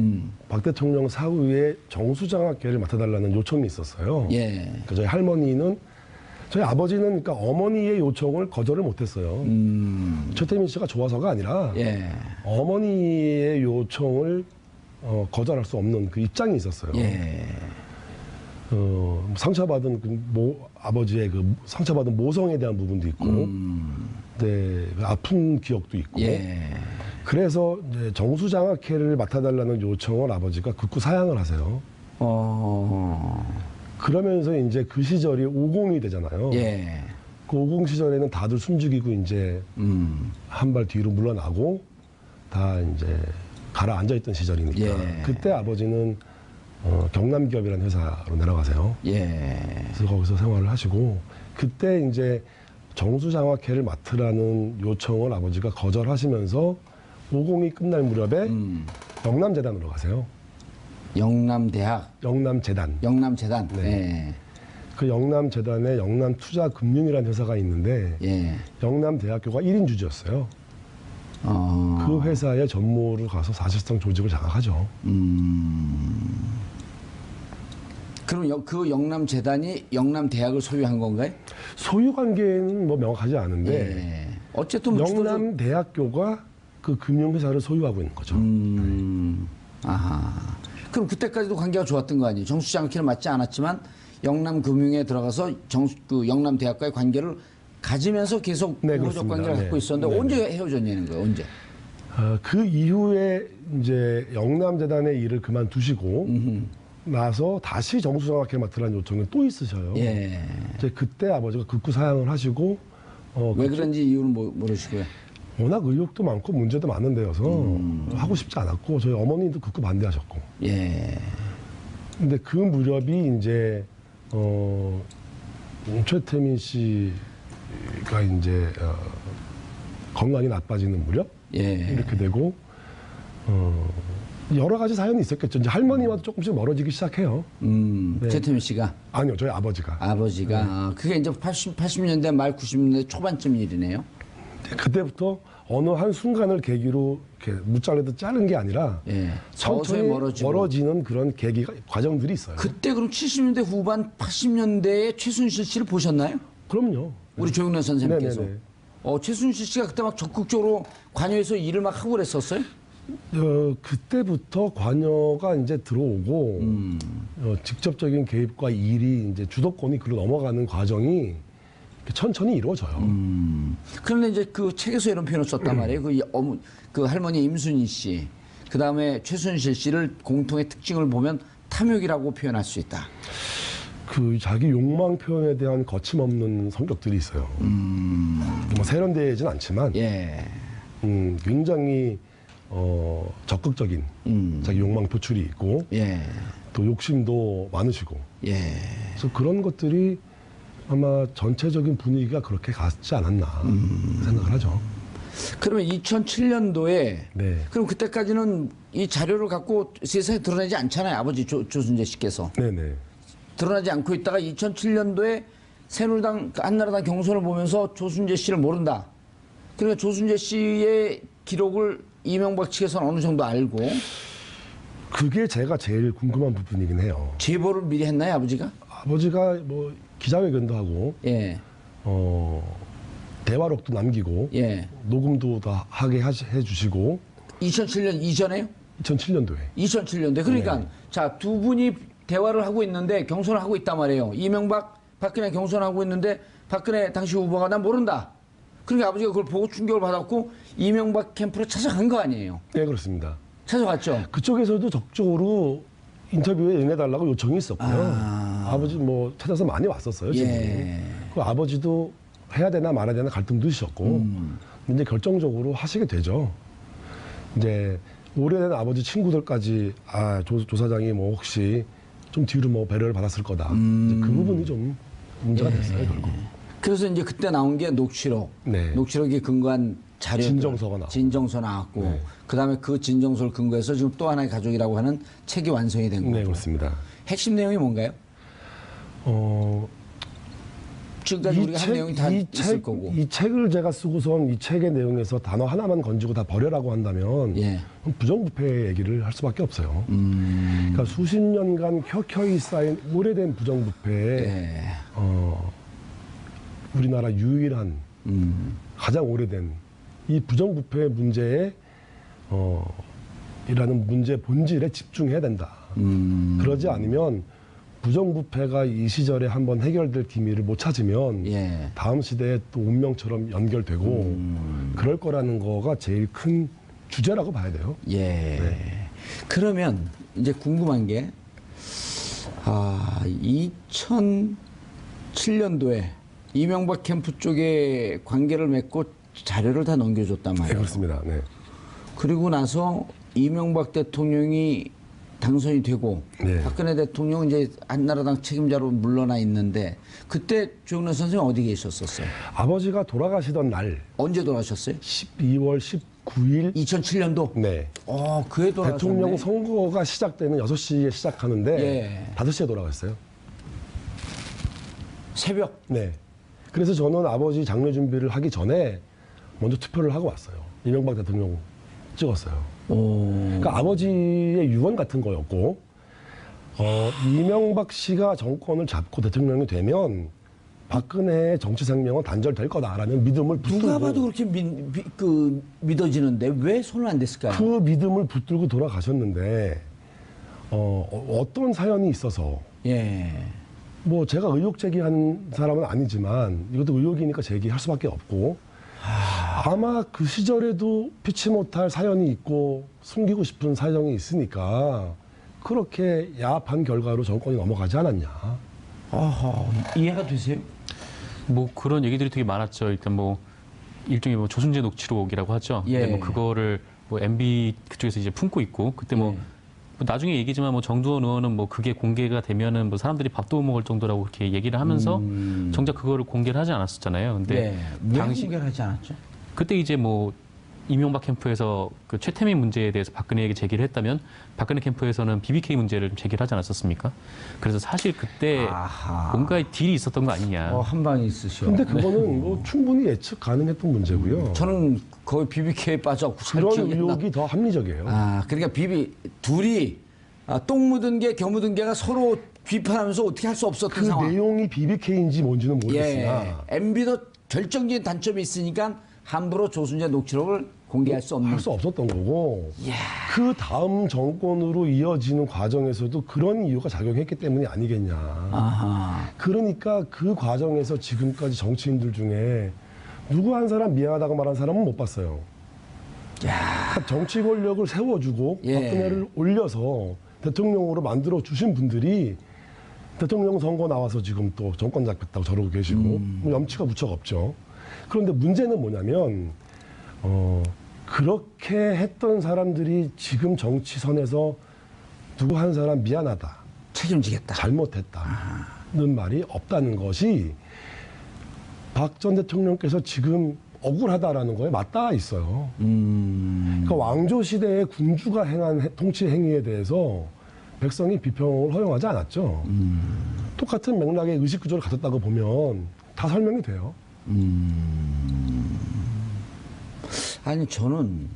박 대통령 사후에 정수장학회를 맡아달라는 요청이 있었어요. 예. 그러니까 저희 할머니는 저희 아버지는 그러니까 어머니의 요청을 거절을 못했어요. 최태민 씨가 좋아서가 아니라 예. 어머니의 요청을 거절할 수 없는 그 입장이 있었어요. 예. 상처받은 아버지의 그 상처받은 모성에 대한 부분도 있고, 네, 아픈 기억도 있고. 예. 그래서 이제 정수장학회를 맡아달라는 요청을 아버지가 극구 사양을 하세요. 그러면서 이제 그 시절이 50이 되잖아요. 예. 그 50 시절에는 다들 숨죽이고 이제 한 발 뒤로 물러나고 다 이제 가라앉아 있던 시절이니까. 예. 그때 아버지는 경남기업이라는 회사로 내려가세요. 예. 그래서 거기서 생활을 하시고 그때 이제 정수장학회를 맡으라는 요청을 아버지가 거절하시면서 50이 끝날 무렵에 영남재단으로 가세요. 영남대학, 영남재단. 영남재단. 네. 그 영남재단에 영남투자금융이라는 회사가 있는데 예. 영남대학교가 1인 주주였어요. 어. 그 회사의 전무를 가서 사실상 조직을 장악하죠. 그럼 그 영남재단이 영남대학을 소유한 건가요? 소유 관계는 뭐 명확하지 않은데 예. 어쨌든 뭐 영남대학교가 그 금융회사를 소유하고 있는 거죠. 아하. 그럼 그때까지도 관계가 좋았던 거 아니에요? 정수장학회를 맡지 않았지만 영남금융에 들어가서 그 영남대학과의 관계를 가지면서 계속 네, 우호적 그렇습니다. 관계를 네. 갖고 있었는데 네, 언제 헤어졌냐는 거예요? 언제? 그 이후에 이제 영남재단의 일을 그만두시고 나서 다시 정수장학회 맡으라는 요청이 또 있으셔요. 예. 이제 그때 아버지가 극구 사양을 하시고 왜 그런지 이유는 모르시고요. 워낙 의혹도 많고 문제도 많은 데여서 하고 싶지 않았고 저희 어머니도 극구 반대하셨고. 예. 근데 그 무렵이 이제 최태민 씨가 이제 건강이 나빠지는 무렵 예. 이렇게 되고 여러 가지 사연이 있었겠죠. 이제 할머니와도 조금씩 멀어지기 시작해요. 네. 최태민 씨가 아니요, 저희 아버지가. 아버지가 아, 그게 이제 80년대 말 90년대 초반쯤 일이네요. 그때부터 어느 한 순간을 계기로 이렇게 무잘라도 자른 게 아니라 예. 천천히 멀어지고. 멀어지는 그런 계기가 과정들이 있어요. 그때 그럼 70년대 후반 80년대에 최순실 씨를 보셨나요? 그럼요. 우리 조영래 선생님께서. 네네네. 최순실 씨가 그때 막 적극적으로 관여해서 일을 막 하고 그랬었어요? 그때부터 관여가 이제 들어오고 직접적인 개입과 일이 이제 주도권이 그로 넘어가는 과정이 천천히 이루어져요. 그런데 이제 그 책에서 이런 표현을 썼단 말이에요. 그 할머니 임순희 씨, 그 다음에 최순실 씨를 공통의 특징을 보면 탐욕이라고 표현할 수 있다. 그 자기 욕망 표현에 대한 거침없는 성격들이 있어요. 뭐 세련되진 않지만 예. 굉장히 적극적인 자기 욕망 표출이 있고 예. 또 욕심도 많으시고 예. 그래서 그런 것들이 아마 전체적인 분위기가 그렇게 갔지 않았나 생각을 하죠. 그러면 2007년도에 네. 그럼 그때까지는 이 자료를 갖고 세상에 드러내지 않잖아요. 아버지 조순재 씨께서. 네네. 드러나지 않고 있다가 2007년도에 새누리당 한나라당 경선을 보면서 조순재 씨를 모른다. 그러니까 조순재 씨의 기록을 이명박 측에서는 어느 정도 알고 그게 제가 제일 궁금한 부분이긴 해요. 제보를 미리 했나요, 아버지가? 아버지가 뭐 기자회견도 하고 예. 대화록도 남기고 예. 녹음도 다 하게 해주시고 2007년 이전에요? 2007년도에 2007년도에. 그러니까 네. 자, 두 분이 대화를 하고 있는데 경선을 하고 있단 말이에요. 이명박, 박근혜 경선을 하고 있는데 박근혜 당시 후보가 난 모른다. 그러니까 아버지가 그걸 보고 충격을 받았고 이명박 캠프로 찾아간 거 아니에요. 네 그렇습니다. 찾아갔죠. 그쪽에서도 적극적으로 인터뷰에 응해달라고 요청이 있었고요. 아버지 뭐 찾아서 많이 왔었어요. 지금. 예. 그 아버지도 해야 되나 말아야 되나 갈등도 있었고 이제 결정적으로 하시게 되죠. 이제 오래된 아버지 친구들까지 조 사장이 뭐 혹시 좀 뒤로 뭐 배려를 받았을 거다. 이제 그 부분이 좀 문제가 됐어요 결국. 그래서 이제 그때 나온 게 녹취록. 네. 녹취록이 근거한 자료. 진정서가 나왔고. 진정서 나왔고. 네. 그다음에 그 진정서를 근거해서 지금 또 하나의 가족이라고 하는 책이 완성이 된 거고. 네 그렇습니다. 핵심 내용이 뭔가요? 지금까지 우리가 한 내용이 다 있을 거고. 이 책을 제가 쓰고선 이 책의 내용에서 단어 하나만 건지고 다 버려라고 한다면 예. 부정부패 얘기를 할 수밖에 없어요. 그러니까 수십 년간 켜켜이 쌓인 오래된 부정부패에 예. 우리나라 유일한 가장 오래된 이 부정부패 문제에 이라는 문제 본질에 집중해야 된다. 그러지 않으면 부정부패가 이 시절에 한번 해결될 기미를 못 찾으면 예. 다음 시대에 또 운명처럼 연결되고 그럴 거라는 거가 제일 큰 주제라고 봐야 돼요. 예. 그러면 이제 궁금한 게 2007년도에 이명박 캠프 쪽에 관계를 맺고 자료를 다 넘겨줬단 네, 말이에요. 그렇습니다. 네. 그리고 나서 이명박 대통령이 당선이 되고 네. 박근혜 대통령은 이제 한나라당 책임자로 물러나 있는데 그때 조영래 선생님 어디 계셨었어요? 아버지가 돌아가시던 날 언제 돌아가셨어요? 12월 19일 2007년도? 네. 그에 돌아가셨네. 대통령 선거가 시작되는 6시에 시작하는데 예. 5시에 돌아갔어요. 새벽? 네. 그래서 저는 아버지 장례 준비를 하기 전에 먼저 투표를 하고 왔어요. 이명박 대통령 찍었어요. 그러니까 아버지의 유언 같은 거였고, 이명박 씨가 정권을 잡고 대통령이 되면 박근혜의 정치 생명은 단절될 거다라는 믿음을 붙들고 누가 봐도 그렇게 믿어지는데 왜 손을 안 댔을까요? 그 믿음을 붙들고 돌아가셨는데 어떤 사연이 있어서 예. 뭐 제가 의혹 제기한 사람은 아니지만 이것도 의혹이니까 제기할 수밖에 없고 아마 그 시절에도 피치 못할 사연이 있고 숨기고 싶은 사정이 있으니까 그렇게 야합한 결과로 정권이 넘어가지 않았냐. 이해가 되세요? 뭐 그런 얘기들이 되게 많았죠. 일단 뭐 일종의 뭐 조순재 녹취록이라고 하죠. 예. 근데 뭐 그거를 뭐 MB 그쪽에서 이제 품고 있고 그때 뭐 나중에 얘기지만 뭐 정두원 의원은 뭐 그게 공개가 되면은 뭐 사람들이 밥도 못 먹을 정도라고 그렇게 얘기를 하면서 정작 그거를 공개를 하지 않았었잖아요. 근데 왜 당시 공개를 하지 않았죠? 그때 이제 뭐 이명박 캠프에서 그 최태민 문제에 대해서 박근혜에게 제기를 했다면 박근혜 캠프에서는 BBK 문제를 좀 제기를 하지 않았었습니까? 그래서 사실 그때 아하. 뭔가 딜이 있었던 거 아니냐. 한 방이 있으시오. 근데 그거는 뭐 충분히 예측 가능했던 문제고요. 저는 거의 BBK에 빠져갖고 잘 그런 기억이 안 나. 의혹이 더 합리적이에요. 그러니까 둘이 똥 묻은 개, 겨 묻은 개가 서로 비판하면서 어떻게 할 수 없었던 그 상황. 내용이 BBK인지 뭔지는 모르겠으나 MB도 결정적인 단점이 있으니까 함부로 조순재 녹취록을 공개할 수 없는. 할 수 없었던 거고 그 다음 정권으로 이어지는 과정에서도 그런 이유가 작용했기 때문이 아니겠냐. 아하. 그러니까 그 과정에서 지금까지 정치인들 중에 누구 한 사람 미안하다고 말한 사람은 못 봤어요. 그러니까 정치 권력을 세워주고 예. 박근혜를 올려서 대통령으로 만들어 주신 분들이 대통령 선거 나와서 지금 또 정권 잡겠다고 저러고 계시고 뭐 염치가 무척 없죠. 그런데 문제는 뭐냐면 그렇게 했던 사람들이 지금 정치선에서 누구 한 사람 미안하다, 책임지겠다. 잘못했다는 말이 없다는 것이 박 전 대통령께서 지금 억울하다라는 거에 맞닿아 있어요. 그러니까 왕조 시대의 군주가 행한 통치 행위에 대해서 백성이 비평을 허용하지 않았죠. 똑같은 맥락의 의식 구조를 가졌다고 보면 다 설명이 돼요. 아니 저는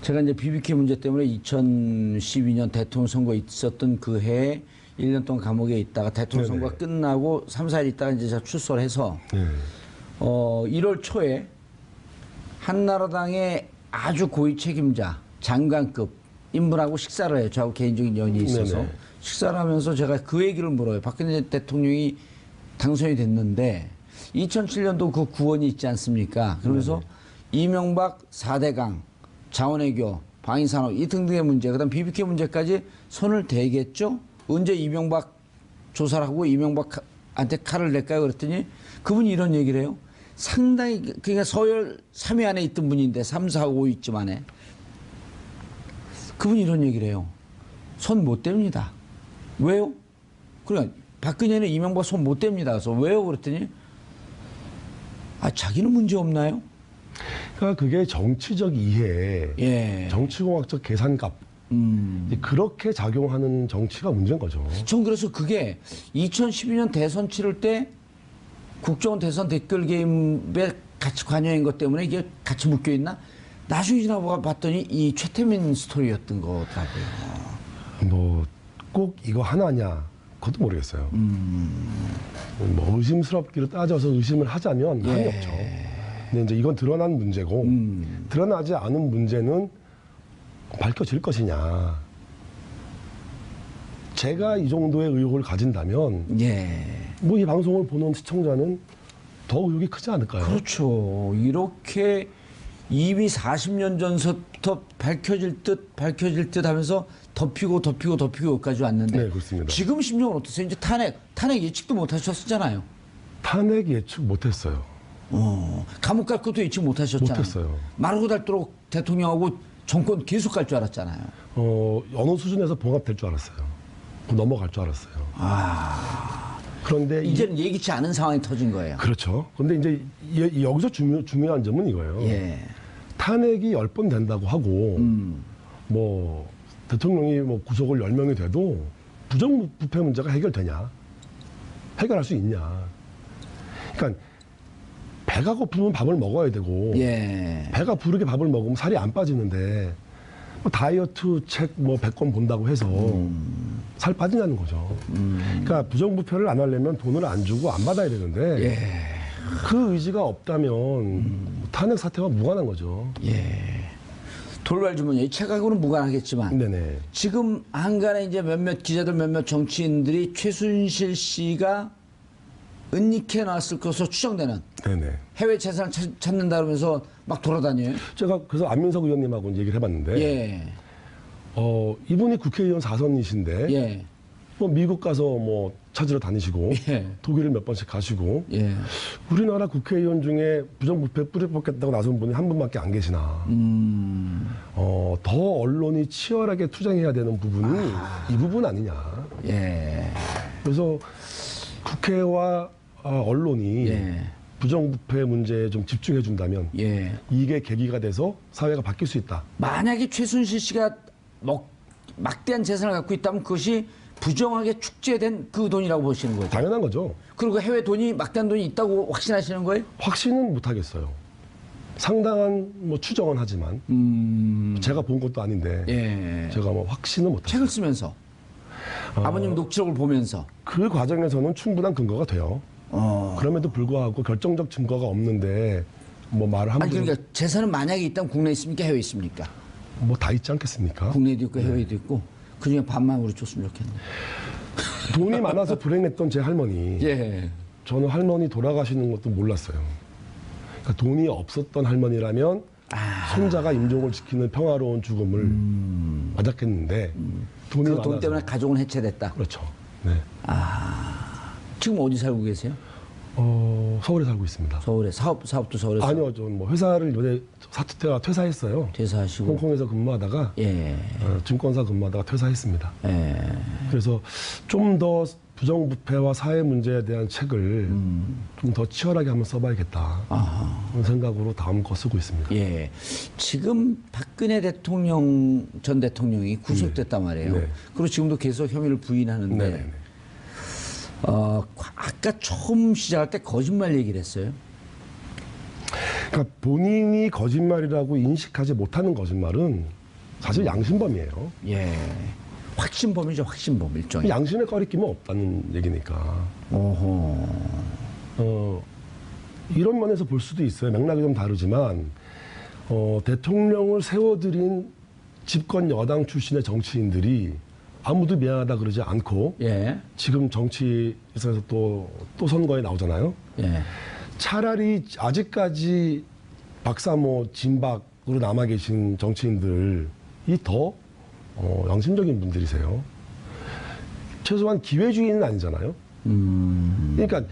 제가 이제 BBK 문제 때문에 2012년 대통령 선거 있었던 그 해에 1년 동안 감옥에 있다가 대통령 네네. 선거가 끝나고 3, 4일 있다가 이제 제가 출소를 해서 네. 1월 초에 한나라당의 아주 고위 책임자 장관급 인물하고 식사를 해요. 저하고 개인적인 연이 있어서. 네네. 식사를 하면서 제가 그 얘기를 물어요. 박근혜 대통령이 당선이 됐는데 2007년도 그 구원이 있지 않습니까? 그러면서 이명박 4대강, 자원외교, 방위산업 이 등등의 문제, 그다음 BBK 문제까지 손을 대겠죠? 언제 이명박 조사를 하고 이명박한테 칼을 낼까요? 그랬더니 그분이 이런 얘기를 해요. 상당히 그러니까 서열 3위 안에 있던 분인데 3, 4, 5위쯤 안에 그분이 이런 얘기를 해요. 손 못 댑니다. 왜요? 그러니까 박근혜는 이명박 손 못 댑니다. 그래서 왜요? 그랬더니 자기는 문제 없나요? 그러니까 그게 정치적 이해, 예. 정치공학적 계산값 그렇게 작용하는 정치가 문제인 거죠. 전 그래서 그게 2012년 대선 치를 때 국정원 대선 댓글 게임에 같이 관여한 것 때문에 이게 같이 묶여 있나? 나중에 지나고 봤더니 이 최태민 스토리였던 거더라고요. 뭐 꼭 이거 하나냐? 그것도 모르겠어요. 뭐 의심스럽기로 따져서 의심을 하자면 한이 없죠. 근데 이제 이건 드러난 문제고 드러나지 않은 문제는 밝혀질 것이냐. 제가 이 정도의 의혹을 가진다면 예. 뭐 이 방송을 보는 시청자는 더 의혹이 크지 않을까요? 그렇죠. 이렇게 이미 40년 전부터 밝혀질 듯 하면서 덮이고 여기까지 왔는데. 네, 그렇습니다. 지금 심정은 어떠세요? 이제 탄핵 예측도 못 하셨잖아요. 탄핵 예측 못했어요. 감옥 갈 것도 예측 못 하셨잖아요. 못했어요. 마르고 닳도록 대통령하고 정권 계속 갈 줄 알았잖아요. 어느 수준에서 봉합될 줄 알았어요. 넘어갈 줄 알았어요. 그런데 이제는 예기치 않은 상황이 터진 거예요. 그렇죠. 그런데 이제 여기서 중요한 점은 이거예요. 예. 탄핵이 10번 된다고 하고 뭐 대통령이 뭐 구속을 10명이 돼도 부정부패 문제가 해결되냐? 해결할 수 있냐? 그러니까 배가 고프면 밥을 먹어야 되고 예. 배가 부르게 밥을 먹으면 살이 안 빠지는데 뭐 다이어트 책 뭐 100권 본다고 해서 살 빠지냐는 거죠. 그러니까 부정부패를 안 하려면 돈을 안 주고 안 받아야 되는데 예. 그 의지가 없다면 탄핵 사태와 무관한 거죠. 예. 돌발 주머니 책하고는 무관하겠지만 네네. 지금 한간에 이제 몇몇 기자들 몇몇 정치인들이 최순실 씨가 은닉해 놨을 것으로 추정되는 네네. 해외 재산을 찾는다 그러면서 막 돌아다녀요. 제가 그래서 안민석 의원님하고 얘기를 해봤는데 예. 이분이 국회의원 4선이신데 예. 뭐 미국 가서 뭐 찾으러 다니시고 예. 독일을 몇 번씩 가시고 예. 우리나라 국회의원 중에 부정부패 뿌리 뽑겠다고 나선 분이 한 분밖에 안 계시나. 더 언론이 치열하게 투쟁해야 되는 부분이 이 부분 아니냐. 예. 그래서 국회와 언론이 예. 부정부패 문제에 좀 집중해 준다면 예. 이게 계기가 돼서 사회가 바뀔 수 있다. 만약에 최순실 씨가 막대한 재산을 갖고 있다면 그것이 부정하게 축제된 그 돈이라고 보시는 거죠. 당연한 거죠. 그리고 해외 돈이 막대한 돈이 있다고 확신하시는 거예요? 확신은 못 하겠어요. 상당한 뭐 추정은 하지만 제가 본 것도 아닌데 예. 제가 뭐 확신은 못 하겠어요. 책을 쓰면서 아버님 녹취록을 보면서 그 과정에서는 충분한 근거가 돼요. 그럼에도 불구하고 결정적 증거가 없는데 뭐 말을 아니 함부로 그러니까 재산은 만약에 있다면 국내에 있습니까? 해외에 있습니까? 뭐 다 있지 않겠습니까? 국내에도 있고 해외에도 있고 그중에 반만 우리 줬으면 좋겠네. 돈이 많아서 불행했던 제 할머니. 예. 저는 할머니 돌아가시는 것도 몰랐어요. 그러니까 돈이 없었던 할머니라면 손자가 임종을 지키는 평화로운 죽음을 맞았겠는데 돈이 그 많아서 돈 때문에 가족은 해체됐다. 그렇죠. 네. 지금 어디 살고 계세요? 서울에 살고 있습니다. 서울에 사업도 서울에서 아니요, 전 뭐 회사를 요새 퇴사했어요. 퇴사하시고. 홍콩에서 근무하다가 예. 증권사 근무하다가 퇴사했습니다. 예. 그래서 좀 더 부정부패와 사회 문제에 대한 책을 좀 더 치열하게 한번 써봐야겠다. 그런 생각으로 다음 거 쓰고 있습니다. 예. 지금 박근혜 전 대통령이 구속됐단 말이에요. 네. 그리고 지금도 계속 혐의를 부인하는데 네네네. 아까 처음 시작할 때 거짓말 얘기를 했어요. 그러니까 본인이 거짓말이라고 인식하지 못하는 거짓말은 사실 양심범이에요. 예. 확신범이죠, 확신범 일종의. 양심에 꺼리낌은 없다는 얘기니까. 오호. 이런 면에서 볼 수도 있어요. 맥락이 좀 다르지만 대통령을 세워드린 집권 여당 출신의 정치인들이 아무도 미안하다 그러지 않고 예. 지금 정치에서 또 선거에 나오잖아요. 예. 차라리 아직까지 박사모 진박으로 남아 계신 정치인들이 더 양심적인 분들이세요. 최소한 기회주의는 아니잖아요. 그러니까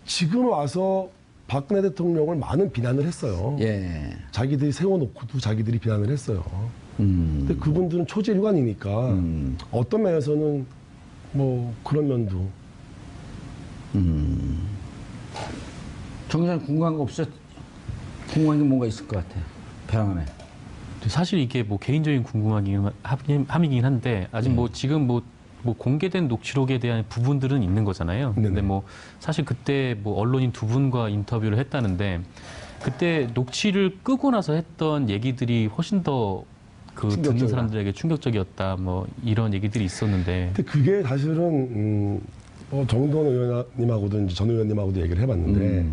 지금 와서 박근혜 대통령을 많은 비난을 했어요. 예. 자기들이 세워놓고도 자기들이 비난을 했어요. 근데 그분들은 초지일관이니까 어떤 면에서는 뭐 그런 면도. 정 기자는 궁금한 거 없어요? 궁금한 게 뭔가 있을 것 같아요. 벼랑 안에. 사실 이게 뭐 개인적인 궁금함이긴 한데 아직 뭐 지금 뭐 공개된 녹취록에 대한 부분들은 있는 거잖아요. 근데 네네. 뭐 사실 그때 뭐 언론인 두 분과 인터뷰를 했다는데 그때 녹취를 끄고 나서 했던 얘기들이 훨씬 더 그 듣는 충격적이다. 사람들에게 충격적이었다. 뭐 이런 얘기들이 있었는데 근데 그게 사실은 정동원 의원님하고도 이제 전 의원님하고도 얘기를 해봤는데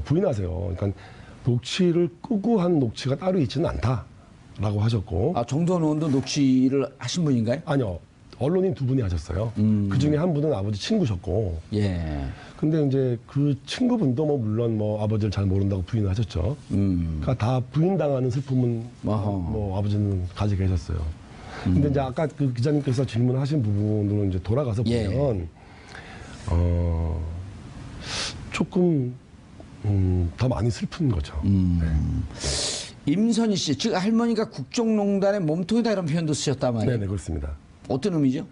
부인하세요. 그러니까 녹취를 끄고 한 녹취가 따로 있지는 않다라고 하셨고. 정두원 의원도 녹취를 하신 분인가요? 아니요. 언론인 두 분이 하셨어요. 그 중에 한 분은 아버지 친구셨고. 예. 근데 이제 그 친구분도 뭐 물론 뭐 아버지를 잘 모른다고 부인을 하셨죠. 그러니까 다 부인당하는 슬픔은 어허. 뭐 아버지는 가지고 계셨어요. 근데 이제 아까 그 기자님께서 질문하신 부분으로 이제 돌아가서 예. 보면 조금 더 많이 슬픈 거죠. 임선희 씨, 즉 할머니가 국정농단의 몸통이다 이런 표현도 쓰셨단 말이에요. 네, 그렇습니다. 어떤 의미죠?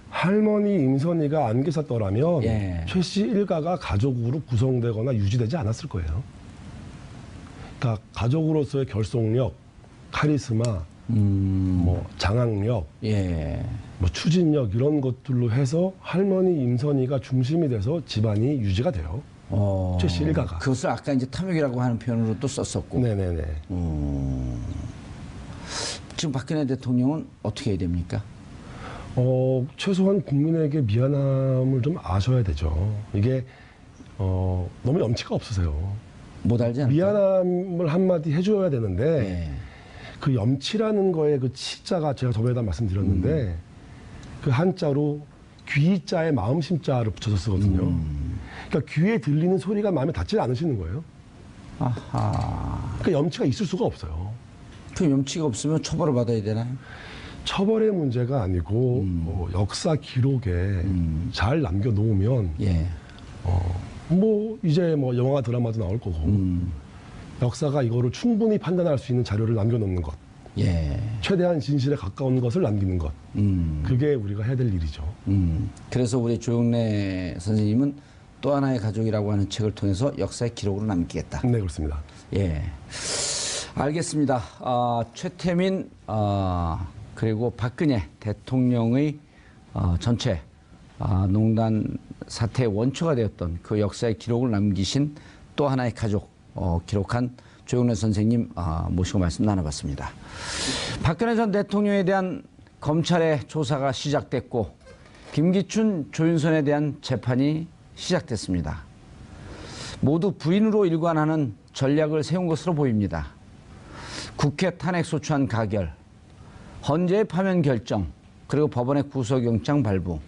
할머니 임선희가 안 계셨더라면 예. 최 씨 일가가 가족으로 구성되거나 유지되지 않았을 거예요. 그러니까 가족으로서의 결속력, 카리스마, 뭐 장악력, 예. 뭐 추진력 이런 것들로 해서 할머니 임선희가 중심이 돼서 집안이 유지가 돼요. 최 씨 일가가. 그것을 아까 이제 탐욕이라고 하는 표현으로 또 썼었고. 네네네. 지금 박근혜 대통령은 어떻게 해야 됩니까? 최소한 국민에게 미안함을 좀 아셔야 되죠. 이게 너무 염치가 없으세요. 못 알지 않을까요? 미안함을 한마디 해줘야 되는데 예. 그 염치라는 거에 그 치자가 제가 저번에다 말씀드렸는데 그 한자로 귀자에 마음심자를 붙여서 쓰거든요. 그러니까 귀에 들리는 소리가 마음에 닿지 않으시는 거예요. 아하. 그러니까 염치가 있을 수가 없어요. 그 염치가 없으면 처벌을 받아야 되나요? 처벌의 문제가 아니고 역사 기록에 잘 남겨놓으면 예. 뭐 이제 뭐 영화 드라마도 나올 거고 역사가 이거를 충분히 판단할 수 있는 자료를 남겨놓는 것, 예. 최대한 진실에 가까운 것을 남기는 것, 그게 우리가 해야 될 일이죠. 그래서 우리 조영래 선생님은 또 하나의 가족이라고 하는 책을 통해서 역사의 기록으로 남기겠다. 네, 그렇습니다. 예, 알겠습니다. 최태민 그리고 박근혜 대통령의 전체 농단 사태의 원초가 되었던 그 역사의 기록을 남기신 또 하나의 가족 기록한 조영래 선생님 모시고 말씀 나눠봤습니다. 박근혜 전 대통령에 대한 검찰의 조사가 시작됐고 김기춘, 조윤선에 대한 재판이 시작됐습니다. 모두 부인으로 일관하는 전략을 세운 것으로 보입니다. 국회 탄핵소추안 가결, 헌재의 파면 결정, 그리고 법원의 구속영장 발부.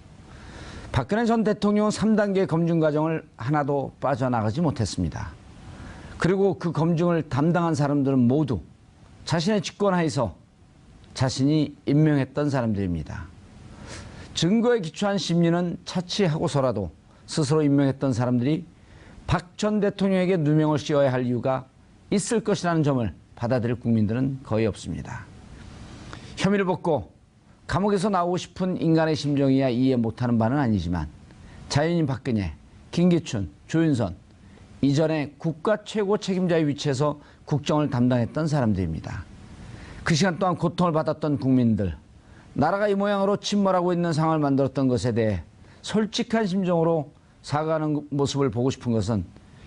박근혜 전 대통령은 3단계 검증 과정을 하나도 빠져나가지 못했습니다. 그리고 그 검증을 담당한 사람들은 모두 자신의 직권하에서 자신이 임명했던 사람들입니다. 증거에 기초한 심리는 차치하고서라도 스스로 임명했던 사람들이 박 전 대통령에게 누명을 씌워야 할 이유가 있을 것이라는 점을 받아들일 국민들은 거의 없습니다. 혐의를 벗고 감옥에서 나오고 싶은 인간의 심정이야 이해 못하는 바는 아니지만 자연인 박근혜, 김기춘, 조윤선 이전에 국가 최고 책임자의 위치에서 국정을 담당했던 사람들입니다. 그 시간 동안 고통을 받았던 국민들, 나라가 이 모양으로 침몰하고 있는 상황을 만들었던 것에 대해 솔직한 심정으로 사과하는 모습을 보고 싶은 것은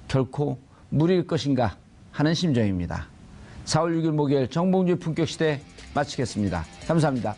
결코 무리일 것인가 하는 심정입니다. 4월 6일 목요일 정봉주의 품격시대 마치겠습니다. 감사합니다.